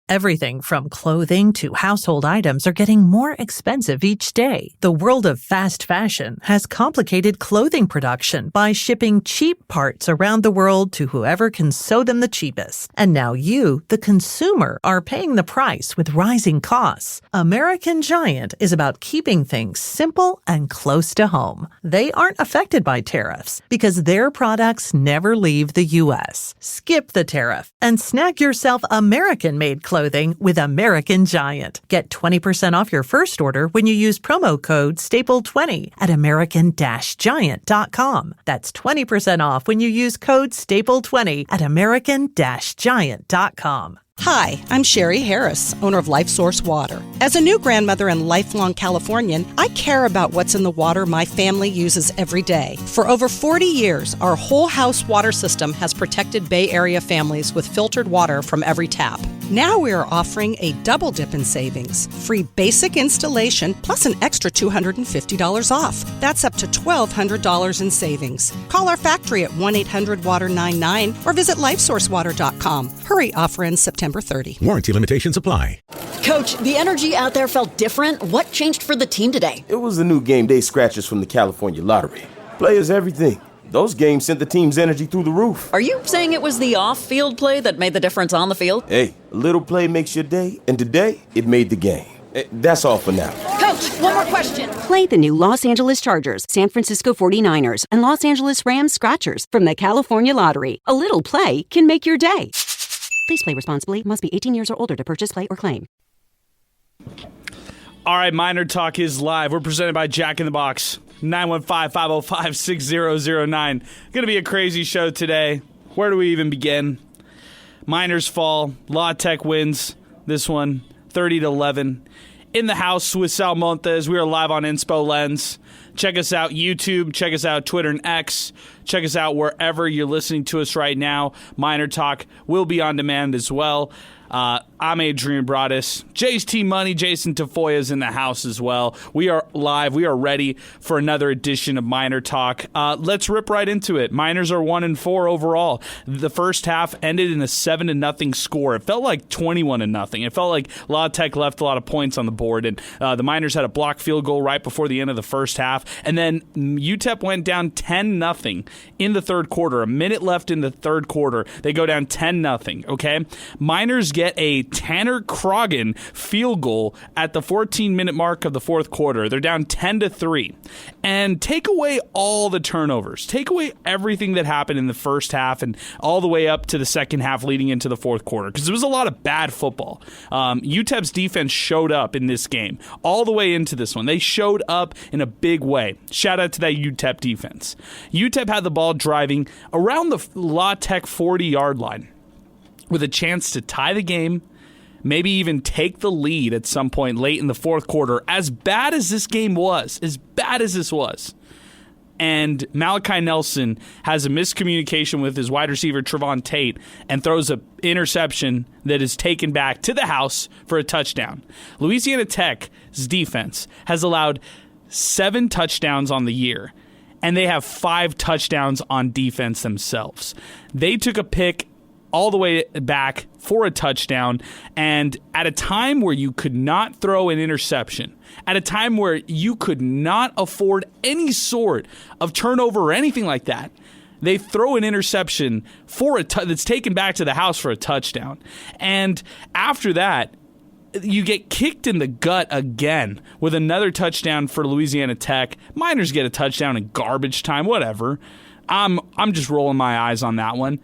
Everything from clothing to household items are getting more expensive each day. The world of fast fashion has complicated clothing production by shipping cheap parts around the world to whoever can sew them the cheapest. And now you, the consumer, are paying the price with rising costs. American Giant is about keeping things simple and close to home. They aren't affected by tariffs because their products never leave the U.S. Skip the tariff and snag yourself American-made clothing with American Giant. Get 20% off your first order when you use promo code STAPLE20 at American-Giant.com. That's 20% off when you use code STAPLE20 at American-Giant.com. Hi, I'm Sherry Harris, owner of Life Source Water. As a new grandmother and lifelong Californian, I care about what's in the water my family uses every day. For over 40 years, our whole house water system has protected Bay Area families with filtered water from every tap. Now we are offering a double dip in savings. Free basic installation plus an extra $250 off. That's up to $1,200 in savings. Call our factory at 1-800-WATER-99 or visit lifesourcewater.com. Hurry, offer ends September 30. Warranty limitations apply. Coach, the energy out there felt different. What changed for the team today? It was the new game day scratchers from the California Lottery. Players everything. Those games sent the team's energy through the roof. Are you saying it was the off-field play that made the difference on the field? Hey, a little play makes your day, and today, it made the game. That's all for now. Coach, one more question. Play the new Los Angeles Chargers, San Francisco 49ers, and Los Angeles Rams Scratchers from the California Lottery. A little play can make your day. Please play responsibly. Must be 18 years or older to purchase, play, or claim. All right, MinerTalk is live. We're presented by Jack in the Box. 915-505-6009. Going to be a crazy show today. Where do we even begin? Miners fall. La Tech wins this one, 30-11. In the house with Sal Montes. We are live on Inspo Lens. Check us out YouTube. Check us out Twitter and X. Check us out wherever you're listening to us right now. MinerTalk will be on demand as well. I'm Adrian Broadus. Jay's Team Money, Jason Tafoya is in the house as well. We are live. We are ready for another edition of MinerTalk. Let's rip right into it. Miners are 1-4 overall. The first half ended in a 7-0 score. It felt like 21-0. It felt like La Tech left a lot of points on the board, and the Miners had a blocked field goal right before the end of the first half, and then UTEP went down 10-0 in the third quarter. A minute left in the third quarter. They go down 10-0. Okay, Miners get a Tanner Croghan field goal at the 14-minute mark of the fourth quarter. They're down 10-3. And take away all the turnovers. Take away everything that happened in the first half and all the way up to the second half leading into the fourth quarter, because there was a lot of bad football. UTEP's defense showed up in this game all the way into this one. They showed up in a big way. Shout out to that UTEP defense. UTEP had the ball driving around the La Tech 40-yard line, with a chance to tie the game, maybe even take the lead at some point late in the fourth quarter. As bad as this game was, and Malachi Nelson has a miscommunication with his wide receiver Trevon Tate and throws an interception that is taken back to the house for a touchdown. Louisiana Tech's defense has allowed 7 touchdowns on the year, and they have 5 touchdowns on defense themselves. They took a pick all the way back for a touchdown, and at a time where you could not throw an interception, at a time where you could not afford any sort of turnover or anything like that, they throw an interception for that's taken back to the house for a touchdown. And after that, you get kicked in the gut again with another touchdown for Louisiana Tech. Miners get a touchdown in garbage time, whatever. I'm just rolling my eyes on that one.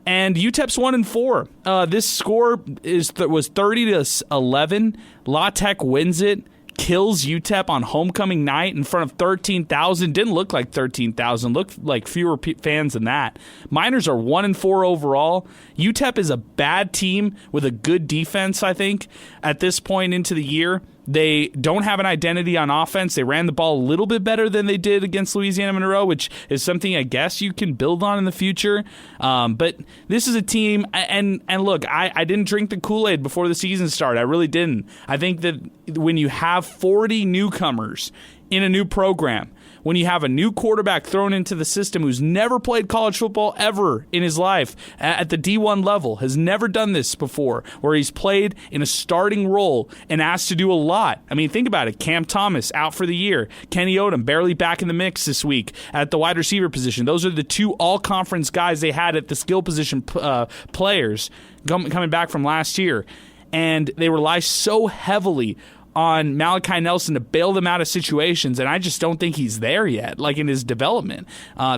And UTEP's 1-4. This score was 30-11. La Tech wins it, kills UTEP on homecoming night in front of 13,000. Didn't look like 13,000. Looked like fewer fans than that. Miners are 1-4 overall. UTEP is a bad team with a good defense, I think, at this point into the year. They don't have an identity on offense. They ran the ball a little bit better than they did against Louisiana Monroe, which is something I guess you can build on in the future. But this is a team, and look, I didn't drink the Kool-Aid before the season started. I really didn't. I think that when you have 40 newcomers in a new program, when you have a new quarterback thrown into the system who's never played college football ever in his life at the D1 level, has never done this before, where he's played in a starting role and asked to do a lot. I mean, think about it. Cam Thomas out for the year. Kenny Odom barely back in the mix this week at the wide receiver position. Those are the two all-conference guys they had at the skill position players coming back from last year. And they rely so heavily on Malachi Nelson to bail them out of situations, and I just don't think he's there yet, like in his development.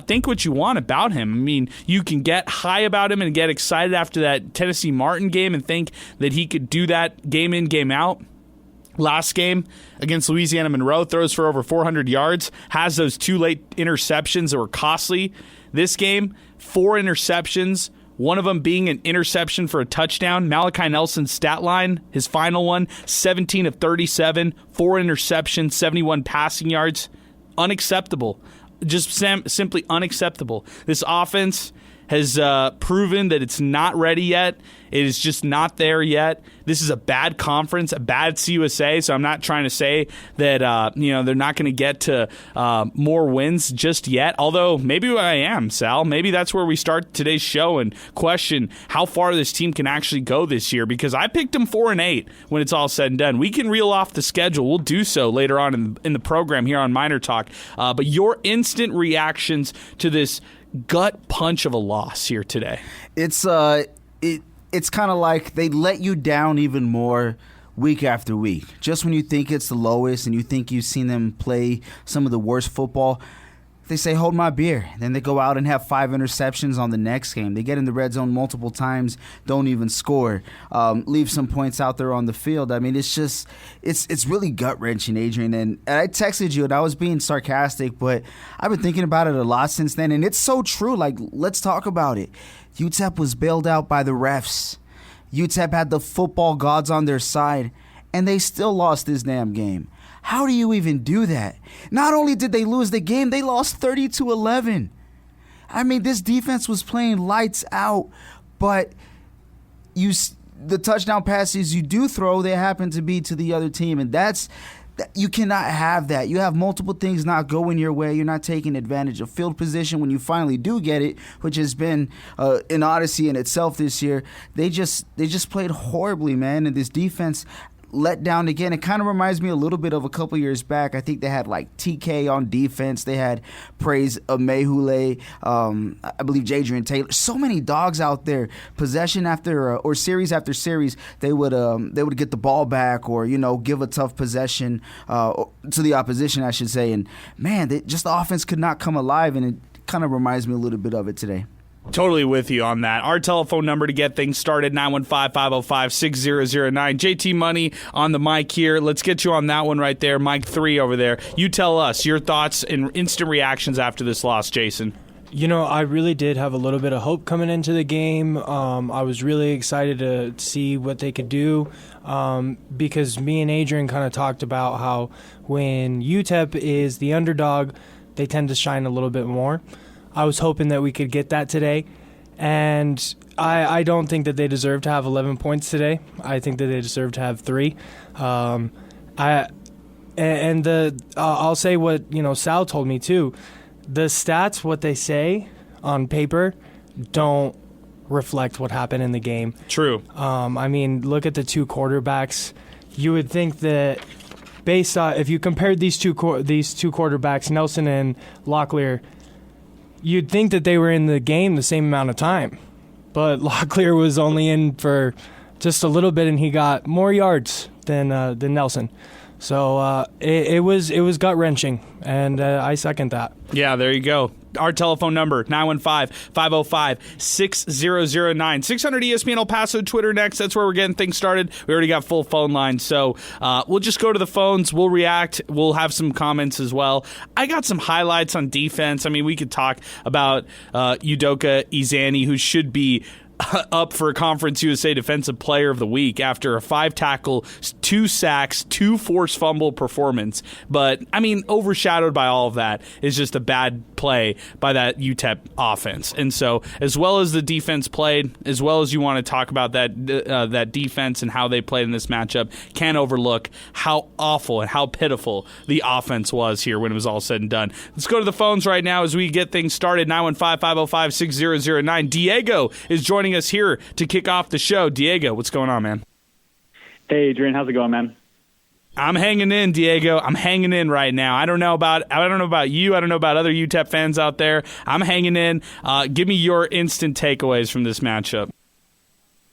Think what you want about him. I mean, you can get high about him and get excited after that Tennessee Martin game and think that he could do that game in, game out. Last game against Louisiana Monroe, throws for over 400 yards, has those 2 late interceptions that were costly. This game, 4 interceptions, one of them being an interception for a touchdown. Malachi Nelson's stat line, his final one, 17 of 37, 4 interceptions, 71 passing yards. Unacceptable. Just simply unacceptable. This offense has proven that it's not ready yet. It is just not there yet. This is a bad conference, a bad CUSA, so I'm not trying to say that they're not going to get to more wins just yet, although maybe I am, Sal. Maybe that's where we start today's show and question how far this team can actually go this year, because I picked them 4-8 when it's all said and done. We can reel off the schedule. We'll do so later on in the program here on MinerTalk. But your instant reactions to this gut punch of a loss here today. It's kind of like they let you down even more week after week. Just when you think it's the lowest and you think you've seen them play some of the worst football, they say, hold my beer. Then they go out and have 5 interceptions on the next game. They get in the red zone multiple times, don't even score, leave some points out there on the field. I mean, it's just, it's really gut-wrenching, Adrian. And I texted you, and I was being sarcastic, but I've been thinking about it a lot since then, and it's so true. Like, let's talk about it. UTEP was bailed out by the refs. UTEP had the football gods on their side, and they still lost this damn game. How do you even do that? Not only did they lose the game, they lost 30-11. I mean, this defense was playing lights out, but the touchdown passes you do throw, they happen to be to the other team, and you cannot have that. You have multiple things not going your way. You're not taking advantage of field position when you finally do get it, which has been an odyssey in itself this year. They just played horribly, man, and this defense let down again. It kind of reminds me a little bit of a couple years back. I think they had like TK on defense. They had Praise Amehule, I believe Jadrian Taylor. So many dogs out there. Possession after or series after series, they would get the ball back or give a tough possession to the opposition, I should say. And man, the offense could not come alive, and it kind of reminds me a little bit of it today. Totally with you on that. Our telephone number to get things started, 915-505-6009. JT Money on the mic here. Let's get you on that one right there. Mic 3 over there. You tell us your thoughts and instant reactions after this loss, Jason. I really did have a little bit of hope coming into the game. I was really excited to see what they could do because me and Adrian kind of talked about how when UTEP is the underdog, they tend to shine a little bit more. I was hoping that we could get that today, and I don't think that they deserve to have 11 points today. I think that they deserve to have 3. I'll say what Sal told me too. The stats, what they say on paper, don't reflect what happened in the game. True. I mean, look at the 2 quarterbacks. You would think that based on if you compared these two quarterbacks, Nelson and Locklear, you'd think that they were in the game the same amount of time. But Locklear was only in for just a little bit, and he got more yards than Nelson. So it was gut-wrenching, and I second that. Yeah, there you go. Our telephone number, 915-505-6009. 600 ESPN El Paso, Twitter next. That's where we're getting things started. We already got full phone lines, so we'll just go to the phones. We'll react. We'll have some comments as well. I got some highlights on defense. I mean, we could talk about Udoka Izani, who should be up for Conference USA Defensive Player of the Week after a 5-tackle, 2 sacks, 2 forced fumble performance. But, I mean, overshadowed by all of that is just a bad play by that UTEP offense. And so, as well as the defense played, as well as you want to talk about that defense and how they played in this matchup, can't overlook how awful and how pitiful the offense was here when it was all said and done. Let's go to the phones right now as we get things started. 915-505-6009. Diego is joining us here to kick off the show. Diego, what's going on, man? Hey, Adrian, how's it going, man? I'm hanging in, Diego. I'm hanging in right now. I don't know about you. I don't know about other UTEP fans out there. I'm hanging in. Give me your instant takeaways from this matchup.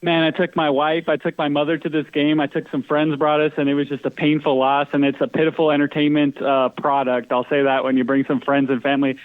Man, I took my wife, I took my mother to this game. I took some friends, brought us, and it was just a painful loss, and it's a pitiful entertainment product. I'll say that when you bring some friends and family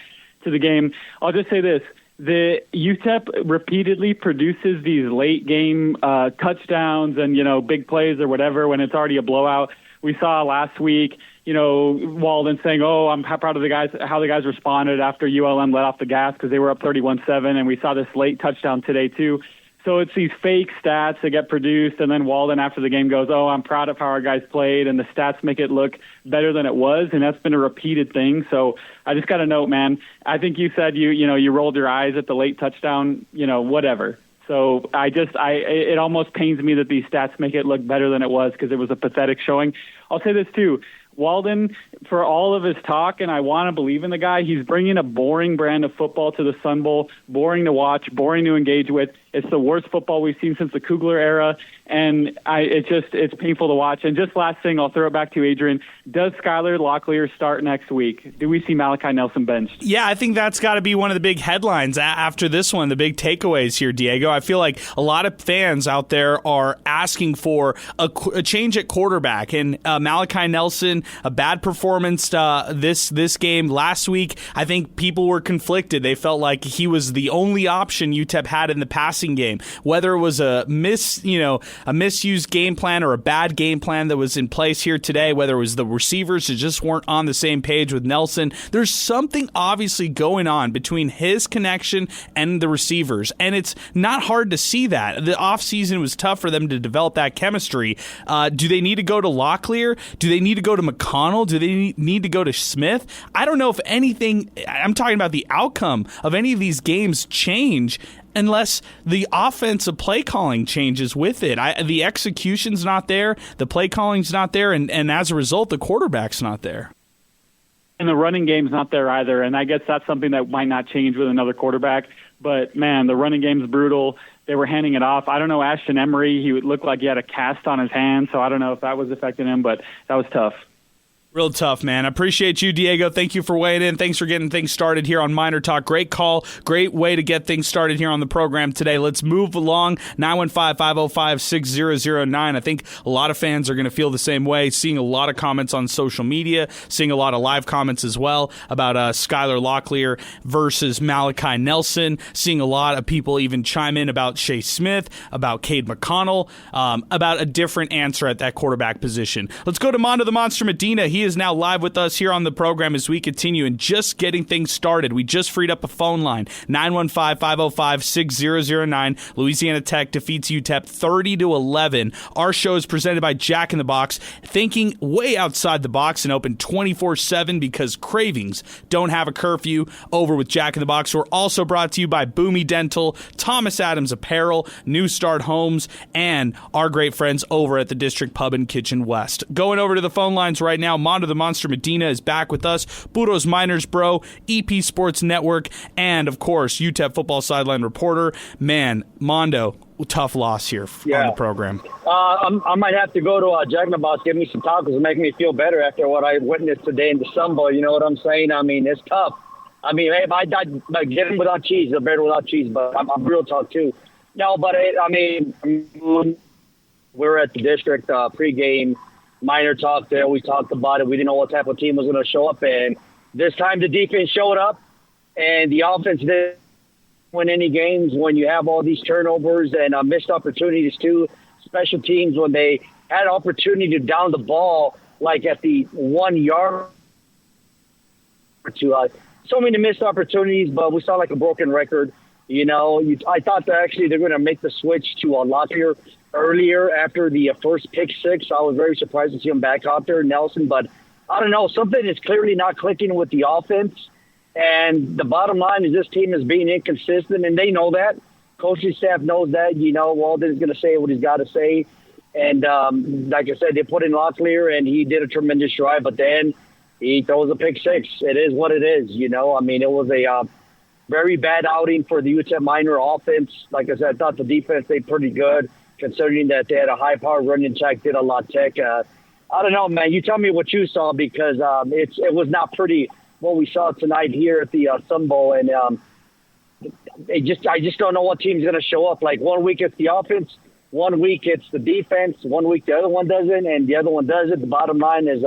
to the game. I'll just say this. The UTEP repeatedly produces these late game touchdowns and, big plays or whatever when it's already a blowout. We saw last week, Walden saying, I'm proud of how the guys responded after ULM let off the gas because they were up 31-7, and we saw this late touchdown today too. So it's these fake stats that get produced, and then Walden after the game goes, I'm proud of how our guys played, and the stats make it look better than it was, and that's been a repeated thing. So I just got to note, man, I think you said you rolled your eyes at the late touchdown, whatever. So it almost pains me that these stats make it look better than it was because it was a pathetic showing. I'll say this too. Walden, for all of his talk, and I want to believe in the guy, he's bringing a boring brand of football to the Sun Bowl, boring to watch, boring to engage with. It's the worst football we've seen since the Kugler era, and it's painful to watch. And just last thing, I'll throw it back to you, Adrian. Does Skylar Locklear start next week? Do we see Malachi Nelson benched? Yeah, I think that's got to be one of the big headlines after this one, the big takeaways here, Diego. I feel like a lot of fans out there are asking for a change at quarterback, and Malachi Nelson, a bad performance this game. Last week, I think people were conflicted. They felt like he was the only option UTEP had in the passing game. Whether it was a misused game plan or a bad game plan that was in place here today, whether it was the receivers who just weren't on the same page with Nelson, there's something obviously going on between his connection and the receivers, and it's not hard to see that. The offseason was tough for them to develop that chemistry. Do they need to go to Locklear? Do they need to go to McConnell? Do they need to go to Smith? I don't know if anything, I'm talking about the outcome of any of these games change unless the offensive play calling changes with it. The execution's not there, the play calling's not there, and as a result, the quarterback's not there. And the running game's not there either, and I guess that's something that might not change with another quarterback. But, man, the running game's brutal. They were handing it off. I don't know, Ashton Emery, he would look like he had a cast on his hand, so I don't know if that was affecting him, but that was tough. Real tough, man. I appreciate you, Diego. Thank you for weighing in. Thanks for getting things started here on MinerTalk. Great call. Great way to get things started here on the program today. Let's move along. 915-505-6009. I think a lot of fans are going to feel the same way, seeing a lot of comments on social media, seeing a lot of live comments as well about Skylar Locklear versus Malachi Nelson, seeing a lot of people even chime in about Shea Smith, about Cade McConnell, about a different answer at that quarterback position. Let's go to Mondo the Monster Medina. He is now live with us here on the program as we continue and just getting things started. We just freed up a phone line, 915-505-6009. Louisiana Tech defeats UTEP 30-11. Our show is presented by Jack in the Box, thinking way outside the box and open 24/7 because cravings don't have a curfew. Over with Jack in the Box. We're also brought to you by Boomy Dental, Thomas Adams Apparel, New Start Homes, and our great friends over at the District Pub and Kitchen West. Going over to the phone lines right now, Mondo the Monster Medina is back with us, Budos Miners Bro, EP Sports Network, and, of course, UTEP football sideline reporter. Man, Mondo, tough loss here on the program. I might have to go to Jack in the Box, give me some tacos and make me feel better after what I witnessed today in the Sun Bowl. You know what I'm saying? I mean, it's tough. I mean, if I died, get it without cheese, the bread without cheese, but I'm real talk too. No, but we were at the district pregame MinerTalk there. We talked about it. We didn't know what type of team was going to show up, and this time the defense showed up, and the offense didn't win any games when you have all these turnovers and missed opportunities too. Special teams, when they had opportunity to down the ball, like at the 1 yard or two. So many missed opportunities, but we saw like a broken record. I thought that actually they're going to make the switch to Locklear earlier after the first pick six. I was very surprised to see him back out there, Nelson. But I don't know. Something is clearly not clicking with the offense. And the bottom line is this team is being inconsistent, and they know that. Coaching staff knows that. Walden's going to say what he's got to say. And like I said, they put in Locklear, and he did a tremendous drive. But then he throws a pick six. It is what it is, It was a very bad outing for the UTEP Miner offense. Like I said, I thought the defense played pretty good, considering that they had a high-power running attack, did a lot tech. I don't know, man. You tell me what you saw, because it was not pretty what we saw tonight here at the Sun Bowl. And I just don't know what team's going to show up. Like, 1 week it's the offense, 1 week it's the defense, 1 week the other one doesn't, and the other one does it. The bottom line is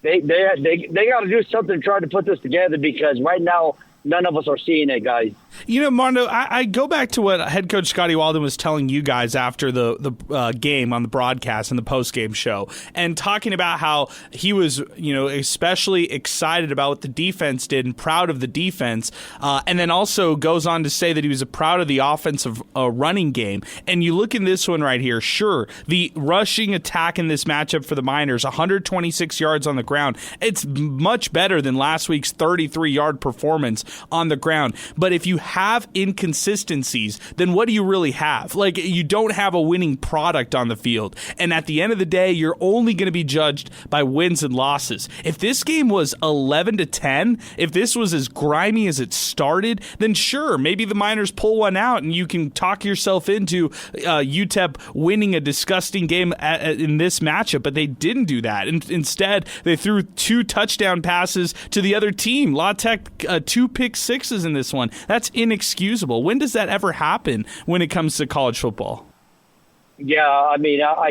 they got to do something to try to put this together, because right now none of us are seeing it, guys. Mondo, I go back to what head coach Scotty Walden was telling you guys after the game on the broadcast and the post-game show, and talking about how he was, especially excited about what the defense did and proud of the defense, and then also goes on to say that he was proud of the offensive running game. And you look in this one right here, sure, the rushing attack in this matchup for the Miners, 126 yards on the ground. It's much better than last week's 33-yard performance on the ground. But if you have inconsistencies, then what do you really have? Like, you don't have a winning product on the field. And at the end of the day, you're only going to be judged by wins and losses. If this game was 11-10, if this was as grimy as it started, then sure, maybe the Miners pull one out and you can talk yourself into UTEP winning a disgusting game in this matchup. But they didn't do that. Instead, they threw 2 touchdown passes to the other team. La Tech, 2 pick sixes in this one. That's inexcusable. When does that ever happen when it comes to college football? Yeah, I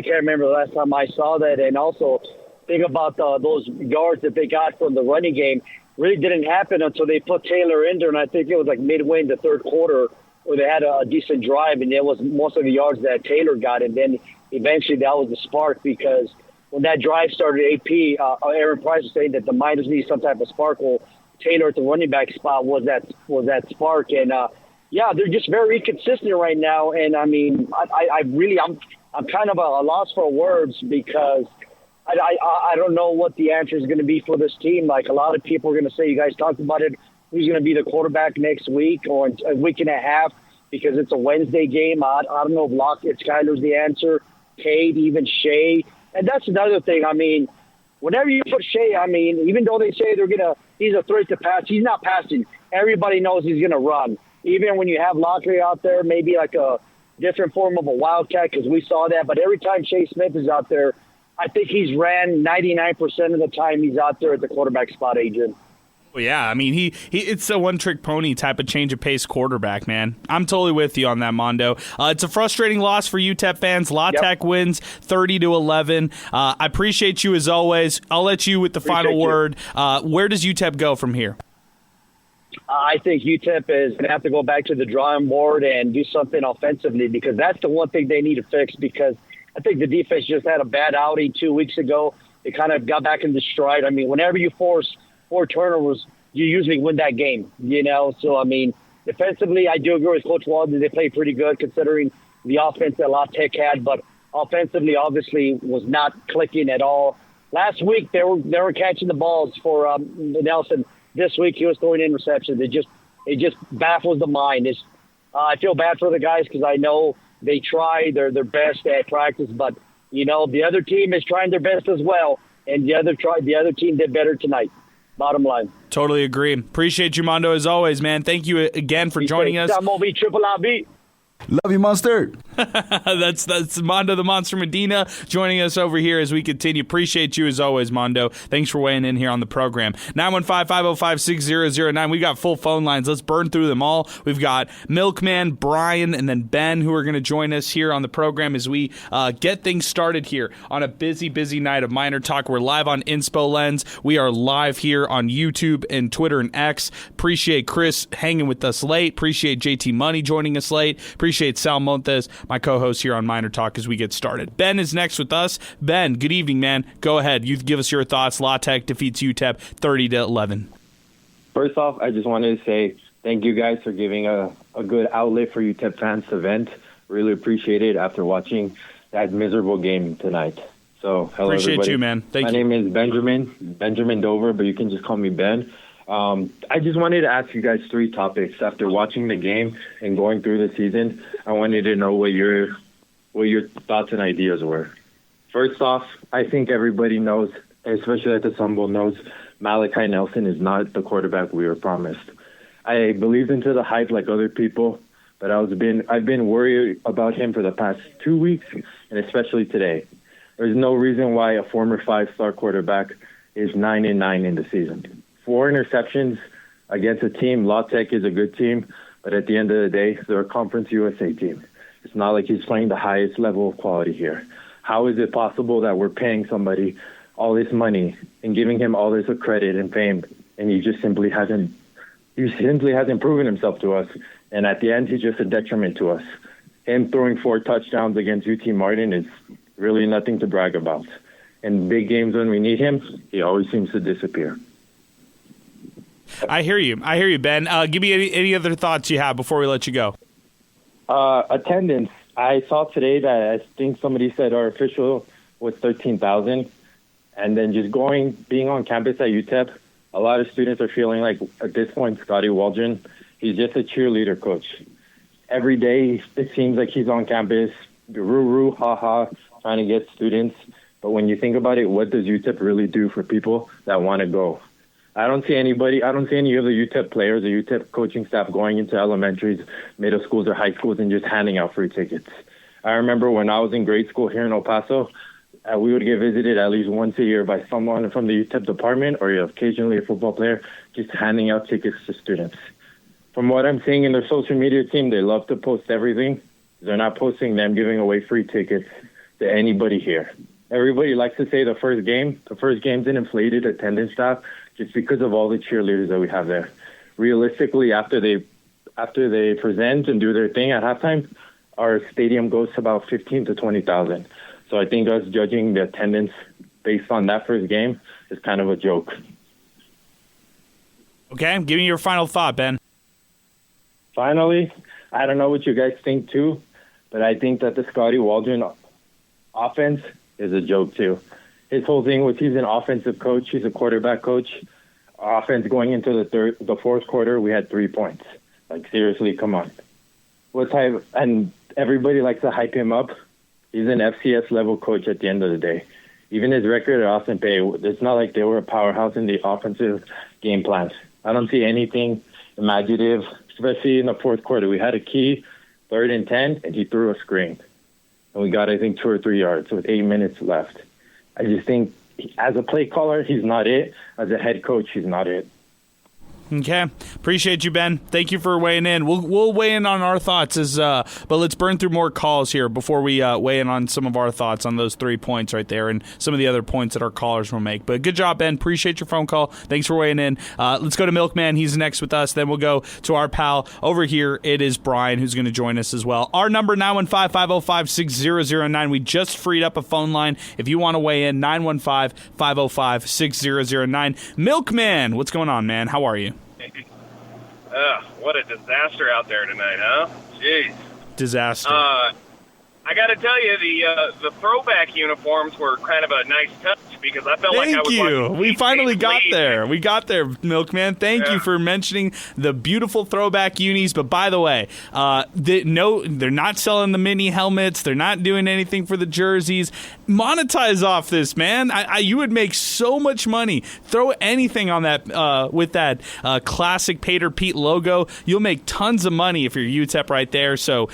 can't remember the last time I saw that. And also, think about those yards that they got from the running game. Really didn't happen until they put Taylor in there, and I think it was like midway in the third quarter where they had a decent drive, and it was most of the yards that Taylor got. And then eventually that was the spark, because when that drive started, Aaron Price was saying that the Miners need some type of spark. Well, Taylor at the running back spot was that spark. And they're just very inconsistent right now. And I'm kind of a loss for words, because I don't know what the answer is going to be for this team. Like, a lot of people are going to say, you guys talked about it, who's going to be the quarterback next week or a week and a half, because it's a Wednesday game. I don't know if Lockett Skyler's the answer, Cade, even Shea. And that's another thing. Whenever you put Shea, even though they say he's a threat to pass, he's not passing. Everybody knows he's going to run. Even when you have Locklear out there, maybe like a different form of a wildcat, because we saw that. But every time Shea Smith is out there, I think he's ran 99% of the time he's out there at the quarterback spot, Adrian. Well, yeah, it's a one-trick pony type of change-of-pace quarterback, man. I'm totally with you on that, Mondo. It's a frustrating loss for UTEP fans. La Tech wins 30-11. I appreciate you as always. I'll let you with the final word. Where does UTEP go from here? I think UTEP is going to have to go back to the drawing board and do something offensively, because that's the one thing they need to fix, because I think the defense just had a bad outing 2 weeks ago. They kind of got back into stride. Whenever you force 4 turnovers, you usually win that game, So, defensively, I do agree with Coach Walden. They played pretty good considering the offense that La Tech had, but offensively, obviously, was not clicking at all. Last week, they were catching the balls for Nelson. This week, he was throwing interceptions. It just baffles the mind. I feel bad for the guys, because I know they try their best at practice, but, the other team is trying their best as well, and the other team did better tonight. Bottom line. Totally agree. Appreciate you, Mondo, as always, man. Thank you again for joining us. Love you, Monster. That's Mondo the Monster Medina joining us over here as we continue. Appreciate you as always, Mondo. Thanks for weighing in here on the program. 915-505-6009. We got full phone lines. Let's burn through them all. We've got Milkman, Brian, and then Ben, who are going to join us here on the program as we get things started here on a busy, busy night of Miner Talk. We're live on Inspo Lens. We are live here on YouTube and Twitter and X. Appreciate Chris hanging with us late. Appreciate JT Money joining us late. Appreciate Sal Montes, my co-host here on Miner Talk, as we get started. Ben is next with us. Ben, good evening, man. Go ahead. You give us your thoughts. La Tech defeats UTEP 30-11. First off, I just wanted to say Thank you guys for giving a good outlet for UTEP fans to vent. Really appreciate it after watching that miserable game tonight. So, hello, appreciate everybody. you, man. Thank you. My name is Benjamin Dover, but you can just call me Ben. I just wanted to ask you guys 3 topics. After watching the game and going through the season, I wanted to know what your thoughts and ideas were. First off, I think everybody knows, especially at the Sun Bowl, knows Malachi Nelson is not the quarterback we were promised. I believed into the hype like other people, but I've been worried about him for the past 2 weeks, and especially today. There's no reason why a former 5-star quarterback is 9-9 in the season. 4 interceptions against a team. La Tech is a good team, but at the end of the day, they're a Conference USA team. It's not like he's playing the highest level of quality here. How is it possible that we're paying somebody all this money and giving him all this credit and fame, and he simply hasn't proven himself to us? And at the end, he's just a detriment to us. Him throwing 4 touchdowns against UT Martin is really nothing to brag about. In big games when we need him, he always seems to disappear. I hear you, Ben. Give me any other thoughts you have before we let you go. Attendance. I saw today that I think somebody said our official was 13,000. And then just being on campus at UTEP, a lot of students are feeling like at this point, Scotty Waldron, he's just a cheerleader coach. Every day, it seems like he's on campus, roo-roo, ha-ha, trying to get students. But when you think about it, what does UTEP really do for people that want to go? I don't see any of the UTEP players or UTEP coaching staff going into elementaries, middle schools, or high schools and just handing out free tickets. I remember when I was in grade school here in El Paso, we would get visited at least once a year by someone from the UTEP department or occasionally a football player just handing out tickets to students. From what I'm seeing in their social media team, they love to post everything. They're not posting them giving away free tickets to anybody here. Everybody likes to say the first game's an inflated attendance staff just because of all the cheerleaders that we have there. Realistically, after they present and do their thing at halftime, our stadium goes to about 15 to 20,000. So I think us judging the attendance based on that first game is kind of a joke. Okay, give me your final thought, Ben. Finally, I don't know what you guys think too, but I think that the Scotty Waldron offense is a joke too. His whole thing was he's an offensive coach, he's a quarterback coach. Offense going into the fourth quarter, we had 3 points. Like seriously, come on. And everybody likes to hype him up. He's an FCS level coach at the end of the day. Even his record at Austin Peay, it's not like they were a powerhouse in the offensive game plan. I don't see anything imaginative, especially in the fourth quarter. We had a key 3rd and 10, and he threw a screen. And we got, I think, 2 or 3 yards with 8 minutes left. I just think as a play caller, he's not it. As a head coach, he's not it. Okay. Appreciate you, Ben. Thank you for weighing in. We'll weigh in on our thoughts, but let's burn through more calls here before we weigh in on some of our thoughts on those 3 points right there and some of the other points that our callers will make. But good job, Ben. Appreciate your phone call. Thanks for weighing in. Let's go to Milkman. He's next with us. Then we'll go to our pal over here. It is Brian who's going to join us as well. Our number, 915-505-6009. We just freed up a phone line. If you want to weigh in, 915-505-6009. Milkman, what's going on, man? How are you? What a disaster out there tonight, huh? Jeez. Disaster. I got to tell you, the throwback uniforms were kind of a nice touch because I felt like I was watching. We finally got there. We got there, Milkman. Thank you for mentioning the beautiful throwback unis. But by the way, they're not selling the mini helmets. They're not doing anything for the jerseys. Monetize off this, man. You would make so much money. Throw anything on that with that classic Pater Pete logo. You'll make tons of money if you're UTEP right there. So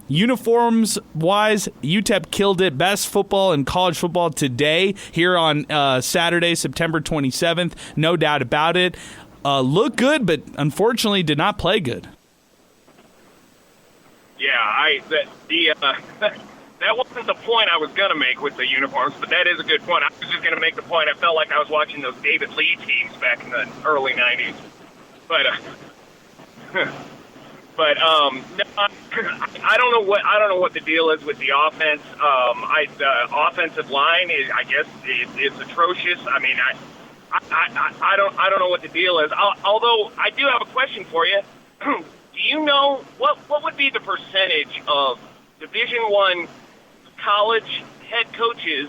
uniforms wise, UTEP killed it. Best football and college football today here on Saturday, September 27th. No doubt about it. Looked good, but unfortunately did not play good. Yeah, that wasn't the point I was going to make with the uniforms, but that is a good point. I was just going to make the point I felt like I was watching those David Lee teams back in the early 90s. But I don't know what the deal is with the offense. The offensive line is, I guess, it's atrocious. I mean, I don't know what the deal is. Although I do have a question for you. do you know what would be the percentage of Division I college head coaches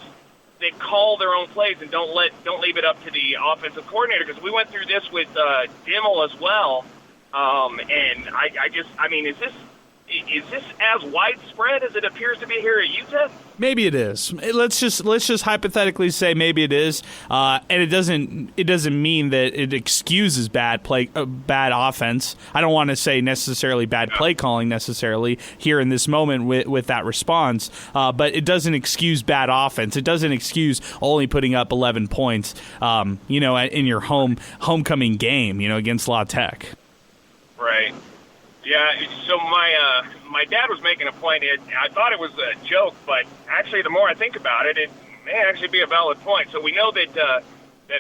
that call their own plays and don't leave it up to the offensive coordinator? Because we went through this with Dimmel as well, and I mean, is this as widespread as it appears to be here at UTEP? Maybe it is. Let's just hypothetically say maybe it is, and it doesn't mean that it excuses bad offense. I don't want to say necessarily bad play calling necessarily here in this moment with that response, but it doesn't excuse bad offense. It doesn't excuse only putting up 11 points, in your homecoming game, against La Tech. Right. Yeah, so my dad was making a point. I thought it was a joke, but actually the more I think about it, it may actually be a valid point. So we know that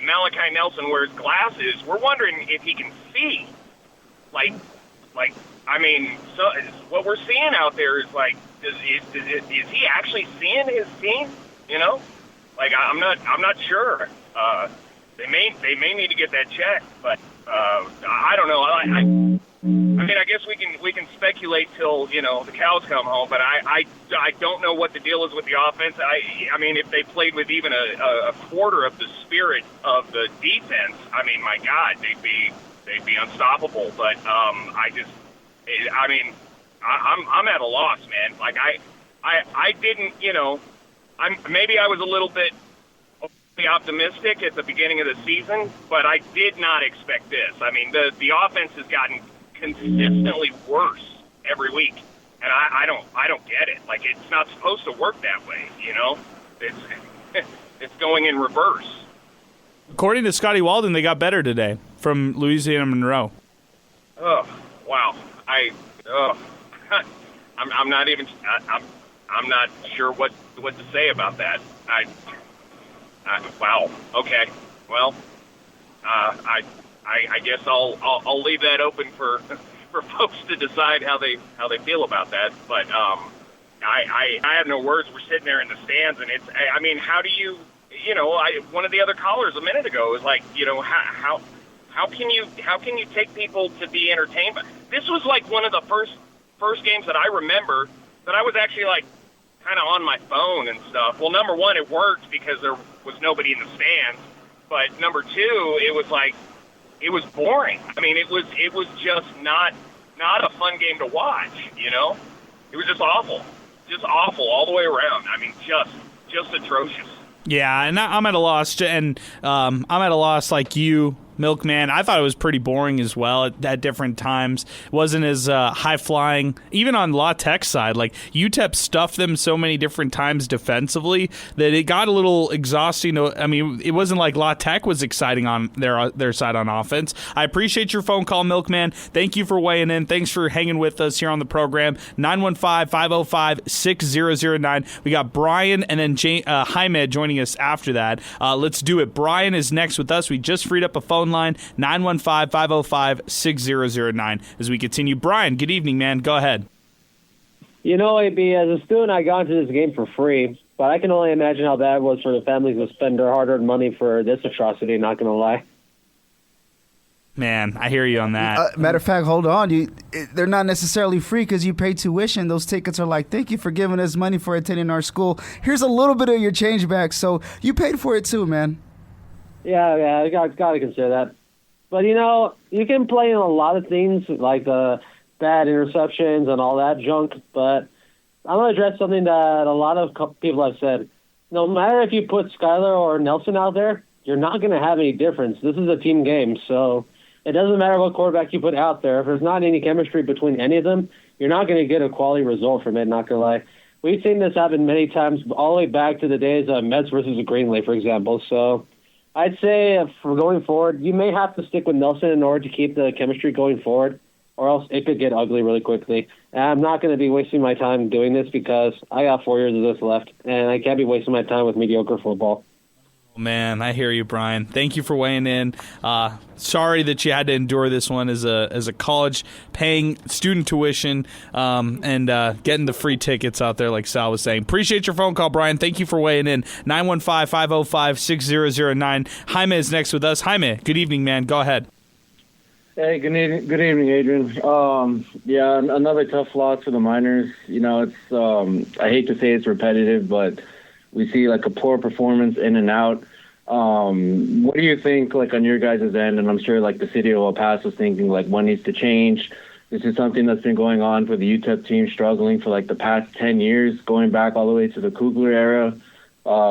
Malachi Nelson wears glasses. We're wondering if he can see. So what we're seeing out there is is he actually seeing his team? I'm not sure. They may need to get that checked, but I don't know. I guess we can speculate till the cows come home, but I don't know what the deal is with the offense. I mean, if they played with even a quarter of the spirit of the defense, my God, they'd be unstoppable. But I'm at a loss, man. I didn't, maybe I was a little bit optimistic at the beginning of the season, but I did not expect this. I mean, the offense has gotten consistently worse every week, and I don't get it. It's not supposed to work that way, It's going in reverse. According to Scotty Walden, they got better today from Louisiana Monroe. Oh, wow. I'm not even. I'm not sure what to say about that. Wow. Okay. Well, I guess I'll leave that open for folks to decide how they feel about that. But I have no words. We're sitting there in the stands, and it's. I mean, how do you? One of the other callers a minute ago was like, how can you take people to be entertained? But this was like one of the first games that I remember that I was actually kind of on my phone and stuff. Well, number one, it worked because there was nobody in the stands. But number two, it was boring. I mean, it was just not a fun game to watch. It was just awful all the way around. I mean, just atrocious. Yeah, and I'm at a loss, and I'm at a loss like you, Milkman. I thought it was pretty boring as well at different times. It wasn't as high-flying. Even on La Tech's side, UTEP stuffed them so many different times defensively that it got a little exhausting. I mean, it wasn't like La Tech was exciting on their side on offense. I appreciate your phone call, Milkman. Thank you for weighing in. Thanks for hanging with us here on the program. 915-505-6009. We got Brian and then Jaime joining us after that. Let's do it. Brian is next with us. We just freed up a phone line, 915-505-6009. As we continue, Brian, good evening, man. Go ahead. AB, as a student, I got into this game for free, but I can only imagine how bad it was for the families to spend their hard-earned money for this atrocity, not going to lie. Man, I hear you on that. Matter of fact, hold on. They're not necessarily free because you pay tuition. Those tickets are thank you for giving us money for attending our school. Here's a little bit of your change back. So you paid for it too, man. Yeah, I got to consider that. But, you can play in a lot of things like the bad interceptions and all that junk, but I'm going to address something that a lot of people have said. No matter if you put Skylar or Nelson out there, you're not going to have any difference. This is a team game, so it doesn't matter what quarterback you put out there. If there's not any chemistry between any of them, you're not going to get a quality result from it, not going to lie. We've seen this happen many times, all the way back to the days of Mets versus Greenway, for example, so I'd say for going forward, you may have to stick with Nelson in order to keep the chemistry going forward, or else it could get ugly really quickly. And I'm not going to be wasting my time doing this because I got 4 years of this left, and I can't be wasting my time with mediocre football. Man, I hear you, Brian. Thank you for weighing in. Sorry that you had to endure this one as a college paying student tuition and getting the free tickets out there like Sal was saying. Appreciate your phone call, Brian. Thank you for weighing in. 915-505-6009. Jaime is next with us. Jaime, good evening, man. Go ahead. Hey, good evening, Adrian. Yeah, another tough loss for the Miners. You know, it's I hate to say it's repetitive, but we see like a poor performance in and out. What do you think, like on your guys' end? And I'm sure like the city of El Paso is thinking like what needs to change. This is something that's been going on for the UTEP team, struggling for like the past 10 years, going back all the way to the Kugler era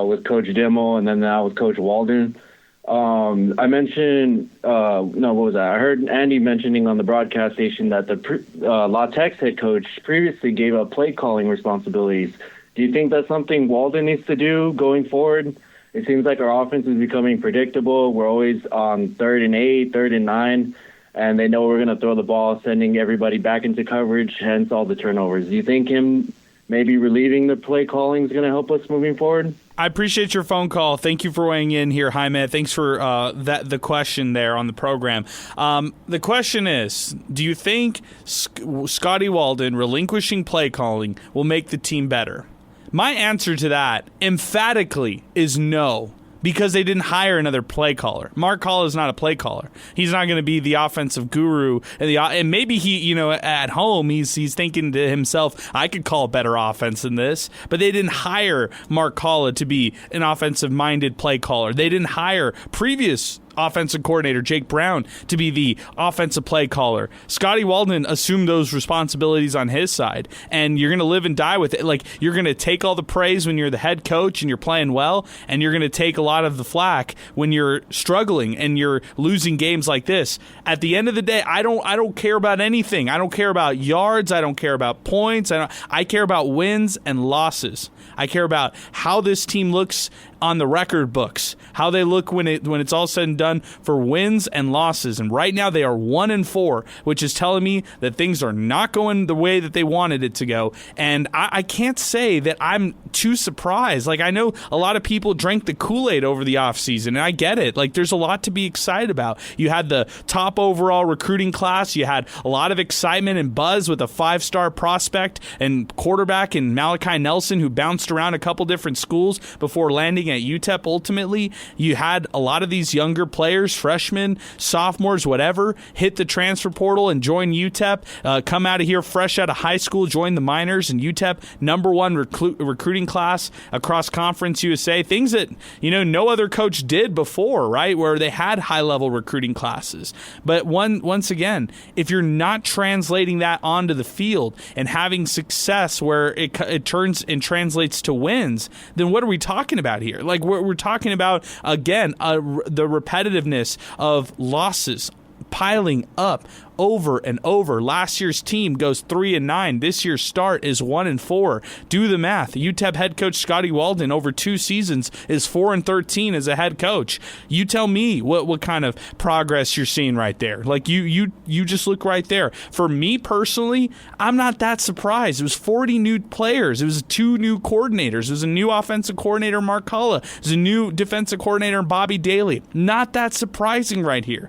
with Coach Dimmel and then now with Coach Walden. I mentioned, what was that? I heard Andy mentioning on the broadcast station that the La Tech's head coach previously gave up play calling responsibilities. Do you think that's something Walden needs to do going forward? It seems like our offense is becoming predictable. We're always on 3rd and 8, 3rd and 9, and they know we're going to throw the ball, sending everybody back into coverage, hence all the turnovers. Do you think him maybe relieving the play calling is going to help us moving forward? I appreciate your phone call. Thank you for weighing in here, Jaime. Thanks for the question there on the program. The question is, do you think Scotty Walden relinquishing play calling will make the team better? My answer to that emphatically is no, because they didn't hire another play caller. Mark Hall is not a play caller. He's not going to be the offensive guru. And maybe he, at home, he's thinking to himself, I could call a better offense than this. But they didn't hire Mark Hall to be an offensive-minded play caller. They didn't hire previous offensive coordinator Jake Brown to be the offensive play caller. Scotty Walden assumed those responsibilities on his side, and you're going to live and die with it. Like, you're going to take all the praise when you're the head coach and you're playing well, and you're going to take a lot of the flack when you're struggling and you're losing games like this. At the end of the day, I don't care about anything. I don't care about yards. I don't care about points. I care about wins and losses. I care about how this team looks on the record books, how they look when it's all said and done for wins and losses. And right now they are 1-4, which is telling me that things are not going the way that they wanted it to go. And I can't say that I'm too surprised. Like, I know a lot of people drank the Kool-Aid over the offseason, and I get it. Like, there's a lot to be excited about. You had the top overall recruiting class. You had a lot of excitement and buzz with a 5-star prospect and quarterback in Malachi Nelson, who bounced around a couple different schools before landing at UTEP. Ultimately, you had a lot of these younger players, freshmen, sophomores, whatever, hit the transfer portal and join UTEP, come out of here fresh out of high school, join the Miners, and UTEP #1 recruiting class across Conference USA. Things that no other coach did before, right? Where they had high-level recruiting classes. But once again, if you're not translating that onto the field and having success where it turns and translates to wins, then what are we talking about here? Like, we're talking about, again, the repetitiveness of losses piling up over and over. Last year's team goes 3-9. This year's start is 1-4. Do the math. UTEP head coach Scotty Walden over 2 seasons is 4-13 as a head coach. You tell me what kind of progress you're seeing right there. Like, you just look right there. For me personally, I'm not that surprised. It was 40 new players. It was 2 new coordinators. It was a new offensive coordinator, Mark Hulla. It was a new defensive coordinator, Bobby Daly. Not that surprising right here.